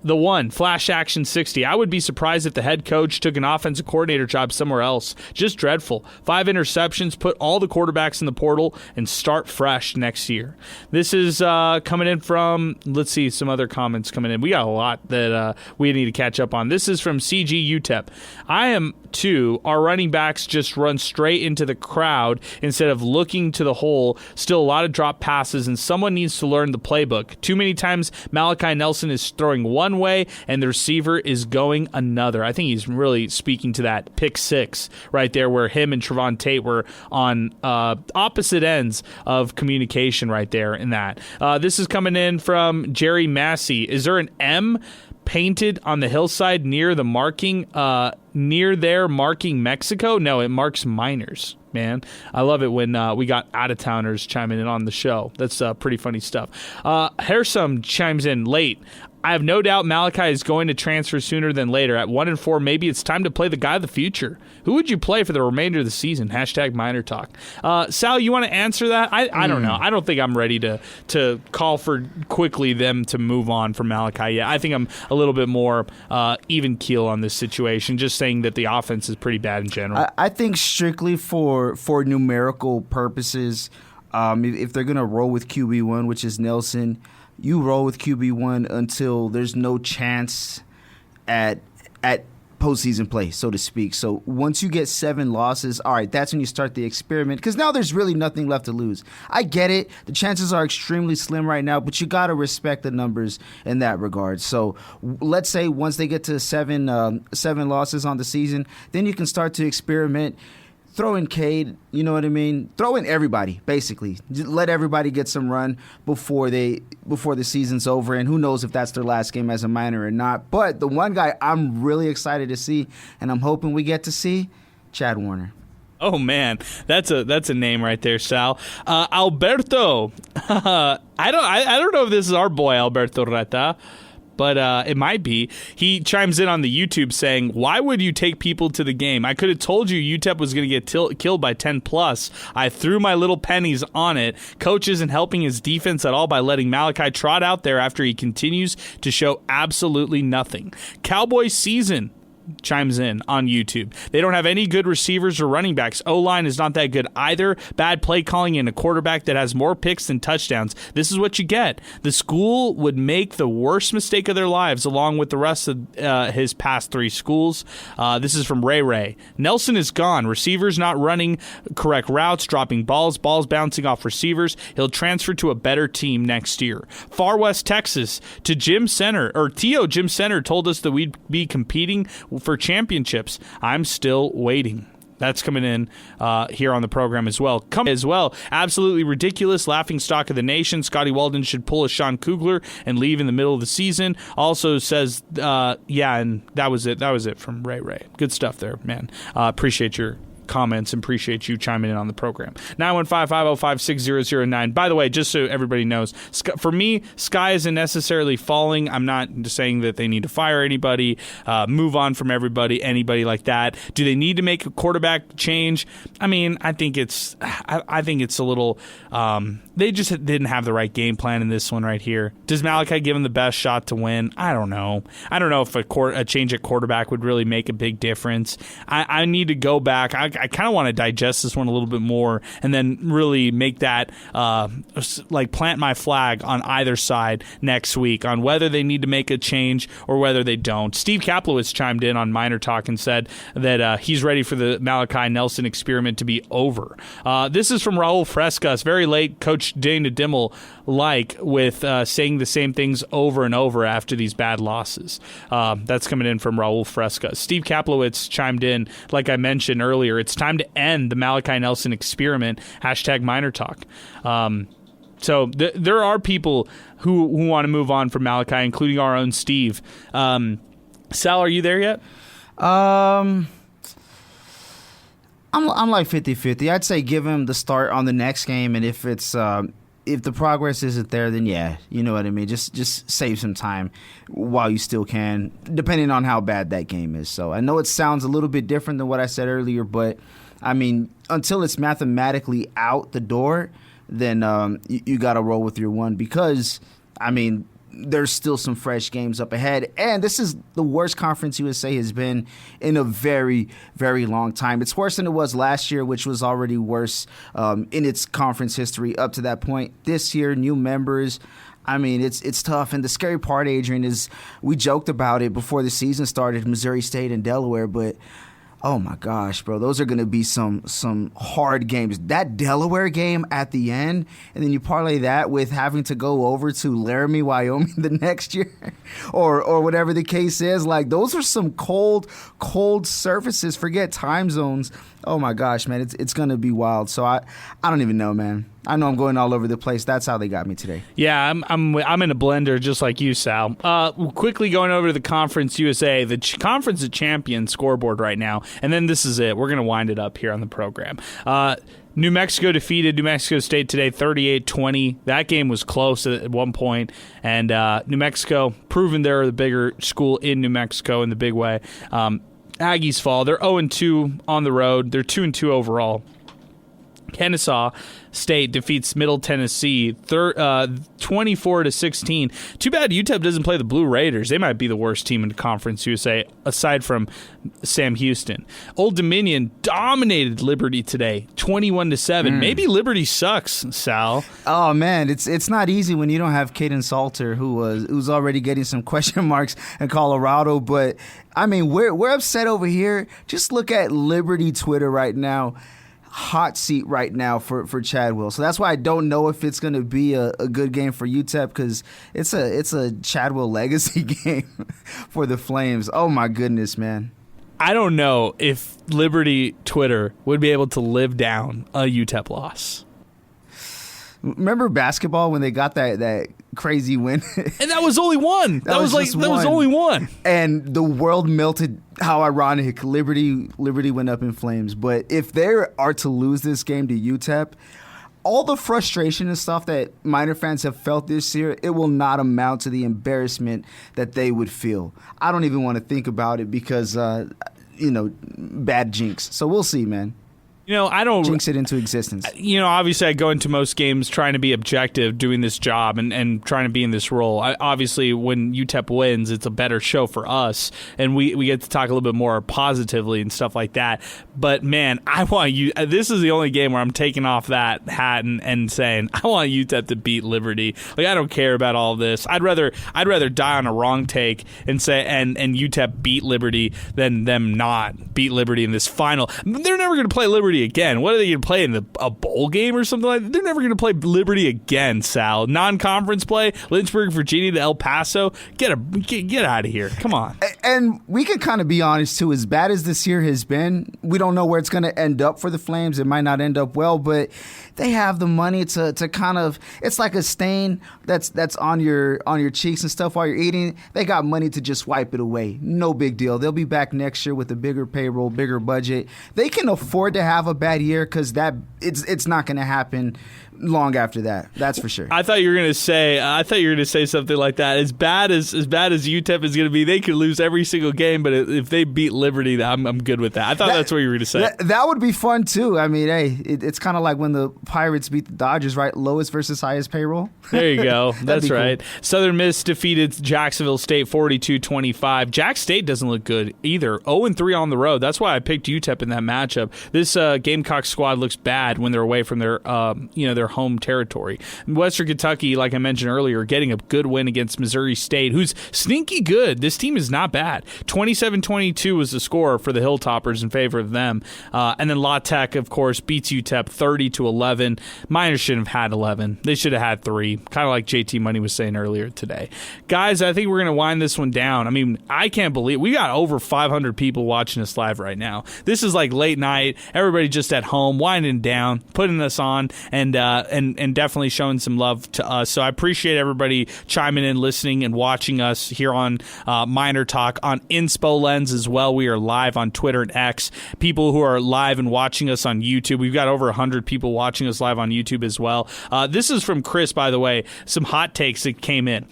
The one, Flash Action 60. I would be surprised if the head coach took an offensive coordinator job somewhere else. Just dreadful. 5 interceptions, put all the quarterbacks in the portal, and start fresh next year. This is coming in from, let's see, some other comments coming in. We got a lot that we need to catch up on. This is from CG UTEP. I am too. Our running backs just run straight into the crowd instead of looking to the hole. Still a lot of drop passes, and someone needs to learn the playbook. Too many times Malachi Nelson is throwing one way and the receiver is going another. I think he's really speaking to that pick 6 right there where him and Trevon Tate were on opposite ends of communication right there in that. This is coming in from Jerry Massey. Is there an M painted on the hillside near the marking marking Mexico? No, it marks Miners. Man, I love it when we got out-of-towners chiming in on the show. That's pretty funny stuff. Hersum chimes in late. I have no doubt Malachi is going to transfer sooner than later. At 1-4, maybe it's time to play the guy of the future. Who would you play for the remainder of the season? Hashtag MinerTalk. Sal, you want to answer that? I don't know. I don't think I'm ready to call for quickly them to move on from Malachi yet. I think I'm a little bit more even keel on this situation, just saying that the offense is pretty bad in general. I think strictly for numerical purposes, if they're going to roll with QB1, which is Nelson, you roll with QB1 until there's no chance at postseason play, so to speak. So once you get 7 losses, all right, that's when you start the experiment, because now there's really nothing left to lose. I get it. The chances are extremely slim right now, but you got to respect the numbers in that regard. So let's say once they get to 7 losses on the season, then you can start to experiment. Throw in Cade, you know what I mean? Throw in everybody, basically. Just let everybody get some run before the season's over, and who knows if that's their last game as a Miner or not. But the one guy I'm really excited to see, and I'm hoping we get to see, Chad Warner. Oh man, that's a name right there, Sal. Alberto. I don't know if this is our boy Alberto Reta, but it might be. He chimes in on the YouTube saying, "Why would you take people to the game? I could have told you UTEP was going to get killed by 10 plus. I threw my little pennies on it. Coach isn't helping his defense at all by letting Malachi trot out there after he continues to show absolutely nothing. Cowboy season." Chimes in on YouTube. They don't have any good receivers or running backs. O-line is not that good either. Bad play calling and a quarterback that has more picks than touchdowns. This is what you get. The school would make the worst mistake of their lives along with the rest of his past 3 schools. This is from Ray Ray. Nelson is gone. Receivers not running correct routes, dropping balls bouncing off receivers. He'll transfer to a better team next year. Far West Texas to Jim Center, or Tio Jim Center told us that we'd be competing for championships. I'm still waiting. That's coming in here on the program as well. Absolutely ridiculous. Laughing stock of the nation. Scotty Walden should pull a Sean Kugler and leave in the middle of the season. Also says, and that was it. That was it from Ray Ray. Good stuff there, man. Appreciate your comments and appreciate you chiming in on the program. 915-505-6009. By the way, just so everybody knows, for me, sky isn't necessarily falling. I'm not saying that they need to fire anybody, move on from anybody like that. Do they need to make a quarterback change? I mean, I think it's a little. They just didn't have the right game plan in this one right here. Does Malachi give him the best shot to win? I don't know. I don't know if a change at quarterback would really make a big difference. I need to go back. I kind of want to digest this one a little bit more and then really make that plant my flag on either side next week on whether they need to make a change or whether they don't. Steve Kaplowitz chimed in on MinerTalk and said that he's ready for the Malachi Nelson experiment to be over. This is from Raul Frescas. Very late, Coach Dana Dimmel with saying the same things over and over after these bad losses. That's coming in from Raul Frescas. Steve Kaplowitz chimed in, like I mentioned earlier, it's time to end the Malachi Nelson experiment, #MinerTalk. So there are people who want to move on from Malachi, including our own Steve. Sal, are you there yet? I'm like 50-50. I'd say give him the start on the next game, and if the progress isn't there, then yeah, you know what I mean. Just save some time while you still can, depending on how bad that game is. So I know it sounds a little bit different than what I said earlier, but I mean, until it's mathematically out the door, then you got to roll with your one, because I mean, there's still some fresh games up ahead, and this is the worst Conference USA has been in a very, very long time. It's worse than it was last year, which was already worse in its conference history up to that point. This year, new members. I mean, it's tough, and the scary part, Adrian, is we joked about it before the season started, Missouri State and Delaware, but oh my gosh, bro, those are going to be some hard games. That Delaware game at the end, and then you parlay that with having to go over to Laramie, Wyoming the next year, or whatever the case is. Like, those are some cold surfaces. Forget time zones. Oh my gosh, man, it's going to be wild. So I don't even know, man. I know I'm going all over the place. That's how they got me today. Yeah, I'm in a blender just like you, Sal. Quickly going over to the Conference USA, the Conference of Champions scoreboard right now, and then this is it. We're going to wind it up here on the program. New Mexico defeated New Mexico State today 38-20. That game was close at one point, and New Mexico proven they're the bigger school in New Mexico in the big way. Aggies fall. They're 0-2 on the road. They're 2-2 overall. Kennesaw State defeats Middle Tennessee 24-16. Too bad UTEP doesn't play the Blue Raiders. They might be the worst team in Conference USA, aside from Sam Houston. Old Dominion dominated Liberty today, 21-7. Maybe Liberty sucks, Sal. Oh man, it's not easy when you don't have Caden Salter, who's already getting some question marks in Colorado. But I mean, we're upset over here. Just look at Liberty Twitter right now. Hot seat right now for Chadwell. So that's why I don't know if it's going to be a good game for UTEP, because it's a Chadwell legacy game for the Flames. Oh my goodness, man. I don't know if Liberty Twitter would be able to live down a UTEP loss. Remember basketball when they got that crazy win? And that was only one. That was only one. And the world melted. How ironic. Liberty went up in flames. But if they are to lose this game to UTEP, all the frustration and stuff that Miner fans have felt this year, it will not amount to the embarrassment that they would feel. I don't even want to think about it because, bad jinx. So we'll see, man. I don't jinx it into existence. Obviously I go into most games trying to be objective doing this job and trying to be in this role. Obviously, when UTEP wins, it's a better show for us, and we get to talk a little bit more positively and stuff like that. But, man, I want you. This is the only game where I'm taking off that hat and saying, I want UTEP to beat Liberty. Like, I don't care about all this. I'd rather die on a wrong take and say and UTEP beat Liberty than them not beat Liberty in this final. They're never going to play Liberty again. What are they going to play in a bowl game or something like that? They're never going to play Liberty again, Sal. Non-conference play, Lynchburg, Virginia to El Paso. Get out of here. Come on. And we can kind of be honest, too. As bad as this year has been, we don't know where it's going to end up for the Flames. It might not end up well, but they have the money to kind of, it's like a stain that's on your cheeks and stuff while you're eating. They got money to just wipe it away. No big deal. They'll be back next year with a bigger payroll, bigger budget. They can afford to have a bad year because it's not going to happen long after that. That's for sure. I thought you were going to say something like that. As bad as UTEP is going to be, they could lose every single game, but if they beat Liberty, I'm good with that. I thought that's what you were going to say. That would be fun too. I mean, hey, it's kind of like when the Pirates beat the Dodgers, right? Lowest versus highest payroll. There you go. That's right. Cool. Southern Miss defeated Jacksonville State 42-25. Jack State doesn't look good either. 0-3 on the road. That's why I picked UTEP in that matchup. This Gamecock squad looks bad when they're away from their home territory. Western Kentucky, like I mentioned earlier, getting a good win against Missouri State, who's sneaky good. This team is not bad. 27-22 was the score for the Hilltoppers in favor of them. And then La Tech, of course, beats UTEP 30-11. Miners shouldn't have had 11. They should have had 3, kind of like JT Money was saying earlier today. Guys, I think we're going to wind this one down. I mean, I can't believe we got over 500 people watching us live right now. This is like late night. Everybody just at home, winding down, putting us on, and definitely showing some love to us. So I appreciate everybody chiming in, listening, and watching us here on MinerTalk, on Inspo Lens as well. We are live on Twitter and X. People who are live and watching us on YouTube. We've got over 100 people watching us live on YouTube as well. This is from Chris, by the way. Some hot takes that came in.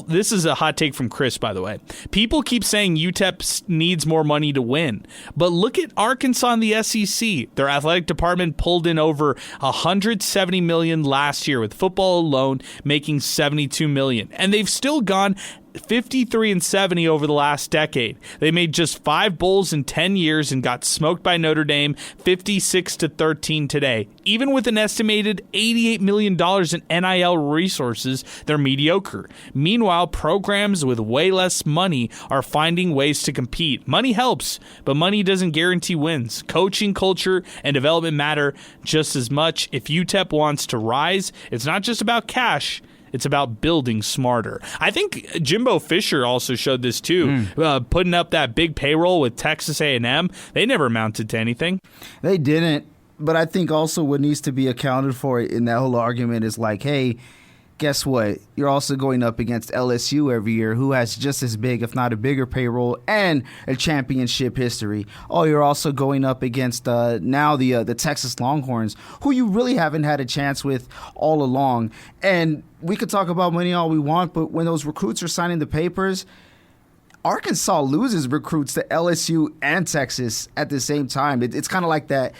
This is a hot take from Chris, by the way. People keep saying UTEP needs more money to win, but look at Arkansas and the SEC. Their athletic department pulled in over $170 million last year, with football alone making $72 million, and they've still gone 53-70 over the last decade. They made just 5 bowls in 10 years and got smoked by Notre Dame 56-13 today. Even with an estimated $88 million in NIL resources, they're mediocre. Meanwhile, programs with way less money are finding ways to compete. Money helps, but money doesn't guarantee wins. Coaching, culture, and development matter just as much. If UTEP wants to rise, it's not just about cash. It's about building smarter. I think Jimbo Fisher also showed this too, putting up that big payroll with Texas A&M. They never amounted to anything. They didn't, but I think also what needs to be accounted for in that whole argument is like, hey, guess what? You're also going up against LSU every year, who has just as big, if not a bigger payroll and a championship history. Oh, you're also going up against now the Texas Longhorns, who you really haven't had a chance with all along. And we could talk about money all we want, but when those recruits are signing the papers, Arkansas loses recruits to LSU and Texas at the same time. It's kind of like that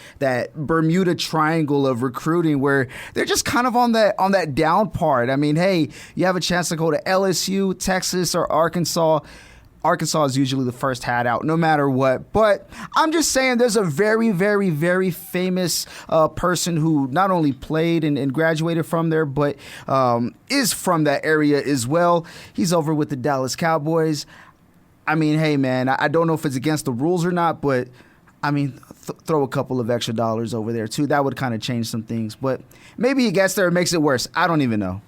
Bermuda Triangle of recruiting where they're just kind of on that down part. I mean, hey, you have a chance to go to LSU, Texas, or Arkansas. Arkansas is usually the first hat out, no matter what. But I'm just saying there's a very, very, very famous person who not only played and graduated from there, but is from that area as well. He's over with the Dallas Cowboys. I mean, hey, man, I don't know if it's against the rules or not, but, I mean, throw a couple of extra dollars over there, too. That would kind of change some things. But maybe he gets there and makes it worse. I don't even know.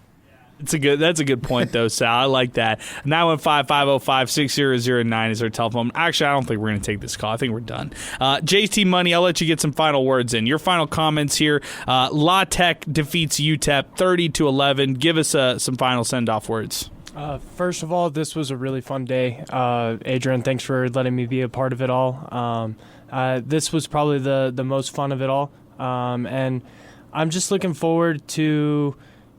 That's a good point, though, Sal. I like that. 915-505-6009 is our telephone. Actually, I don't think we're going to take this call. I think we're done. JT Money, I'll let you get some final words in. Your final comments here. La Tech defeats UTEP 30-11. Give us some final send-off words. First of all, this was a really fun day. Adrian, thanks for letting me be a part of it all. This was probably the most fun of it all. And I'm just looking forward to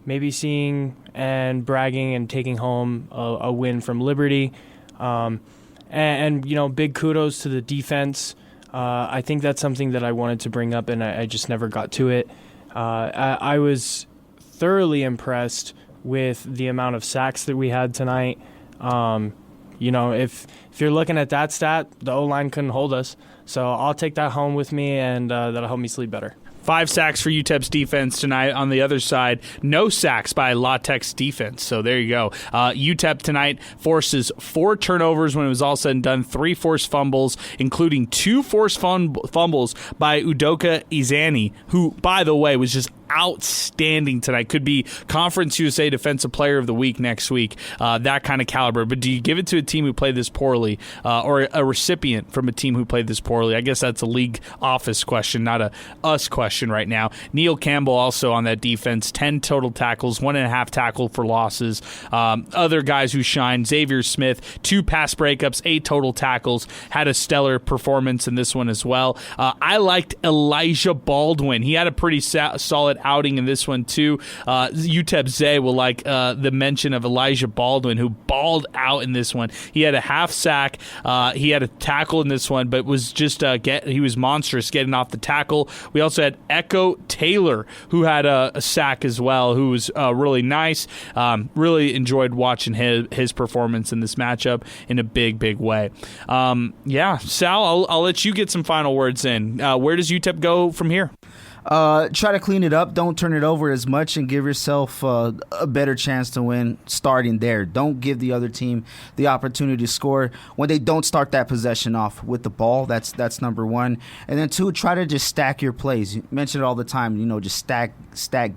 maybe seeing and bragging and taking home a win from Liberty. And you know, big kudos to the defense. I think that's something that I wanted to bring up, and I just never got to it. I was thoroughly impressed with the amount of sacks that we had tonight. You know, if you're looking at that stat, the O-line couldn't hold us. So I'll take that home with me, and that'll help me sleep better. 5 sacks for UTEP's defense tonight. On the other side, no sacks by La Tech's defense. So there you go. UTEP tonight forces 4 turnovers when it was all said and done, 3 forced fumbles, including 2 forced fumbles by Udoka Izani, who, by the way, was just outstanding tonight. Could be Conference USA Defensive Player of the Week next week. That kind of caliber. But do you give it to a team who played this poorly, or a recipient from a team who played this poorly? I guess that's a league office question, not a us question right now. Neil Campbell also on that defense, 10 total tackles, 1.5 tackle for losses. Other guys who shine, Xavier Smith, 2 pass breakups, 8 total tackles, had a stellar performance in this one as well. I liked Elijah Baldwin. He had a pretty solid outing in this one too. UTEP Zay will like the mention of Elijah Baldwin, who balled out in this one. He had a half sack. He had a tackle in this one, but was just he was monstrous getting off the tackle. We also had Echo Taylor, who had a sack as well, who was really nice. Really enjoyed watching his performance in this matchup in a big, big way. Sal, I'll let you get some final words in. Where does UTEP go from here? Try to clean it up. Don't turn it over as much, and give yourself a better chance to win starting there. Don't give the other team the opportunity to score when they don't start that possession off with the ball. That's number 1. And then 2, try to just stack your plays. You mention it all the time. You know, just stack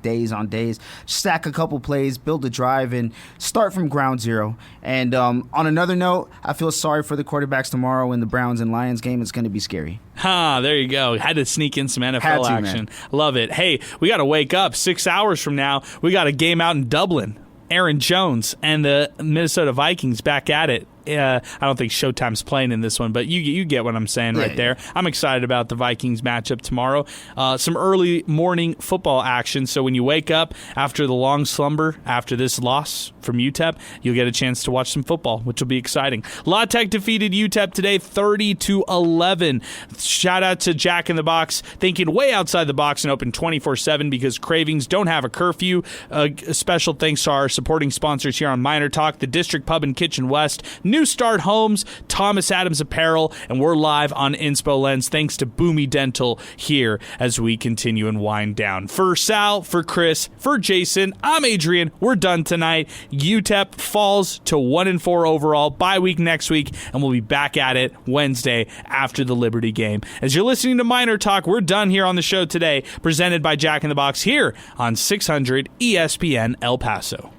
days on days. Stack a couple plays, build a drive, and start from ground zero. And on another note, I feel sorry for the quarterbacks tomorrow in the Browns and Lions game. It's going to be scary. There you go. Had to sneak in some NFL action. Man. Love it. Hey, we got to wake up 6 hours from now. We got a game out in Dublin. Aaron Jones and the Minnesota Vikings back at it. I don't think Showtime's playing in this one, but you get what I'm saying right there. I'm excited about the Vikings matchup tomorrow. Some early morning football action, so when you wake up after the long slumber, after this loss from UTEP, you'll get a chance to watch some football, which will be exciting. La Tech defeated UTEP today 30-11. Shout out to Jack in the Box, thinking way outside the box and open 24/7 because cravings don't have a curfew. A special thanks to our supporting sponsors here on MinerTalk, the District Pub and Kitchen West, New Start Homes, Thomas Adams Apparel, and we're live on Inspo Lens thanks to Boomy Dental here as we continue and wind down. For Sal, for Chris, for Jason, I'm Adrian. We're done tonight. UTEP falls to 1-4 overall. Bye week next week, and we'll be back at it Wednesday after the Liberty game. As you're listening to Miner Talk, we're done here on the show today, presented by Jack in the Box here on 600 ESPN El Paso.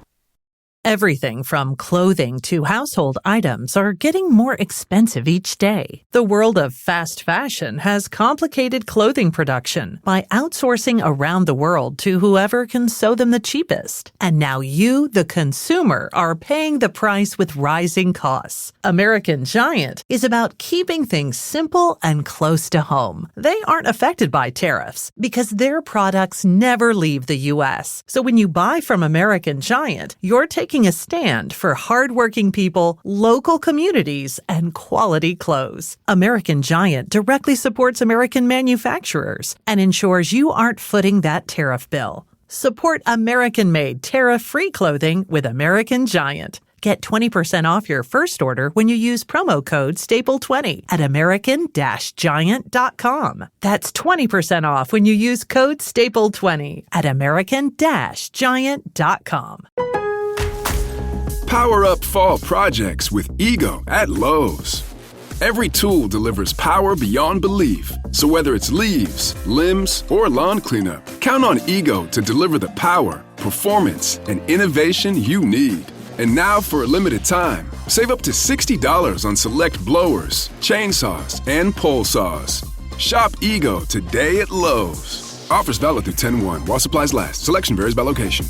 Everything from clothing to household items are getting more expensive each day. The world of fast fashion has complicated clothing production by outsourcing around the world to whoever can sew them the cheapest. And now you, the consumer, are paying the price with rising costs. American Giant is about keeping things simple and close to home. They aren't affected by tariffs because their products never leave the U.S. So when you buy from American Giant, you're taking taking a stand for hardworking people, local communities, and quality clothes. American Giant directly supports American manufacturers and ensures you aren't footing that tariff bill. Support American-made, tariff-free clothing with American Giant. Get 20% off your first order when you use promo code STAPLE20 at American-Giant.com. That's 20% off when you use code STAPLE20 at American-Giant.com. Power up fall projects with Ego at Lowe's. Every tool delivers power beyond belief. So whether it's leaves, limbs, or lawn cleanup, count on Ego to deliver the power, performance, and innovation you need. And now, for a limited time, save up to $60 on select blowers, chainsaws, and pole saws. Shop Ego today at Lowe's. Offers valid through 10/1 while supplies last. Selection varies by location.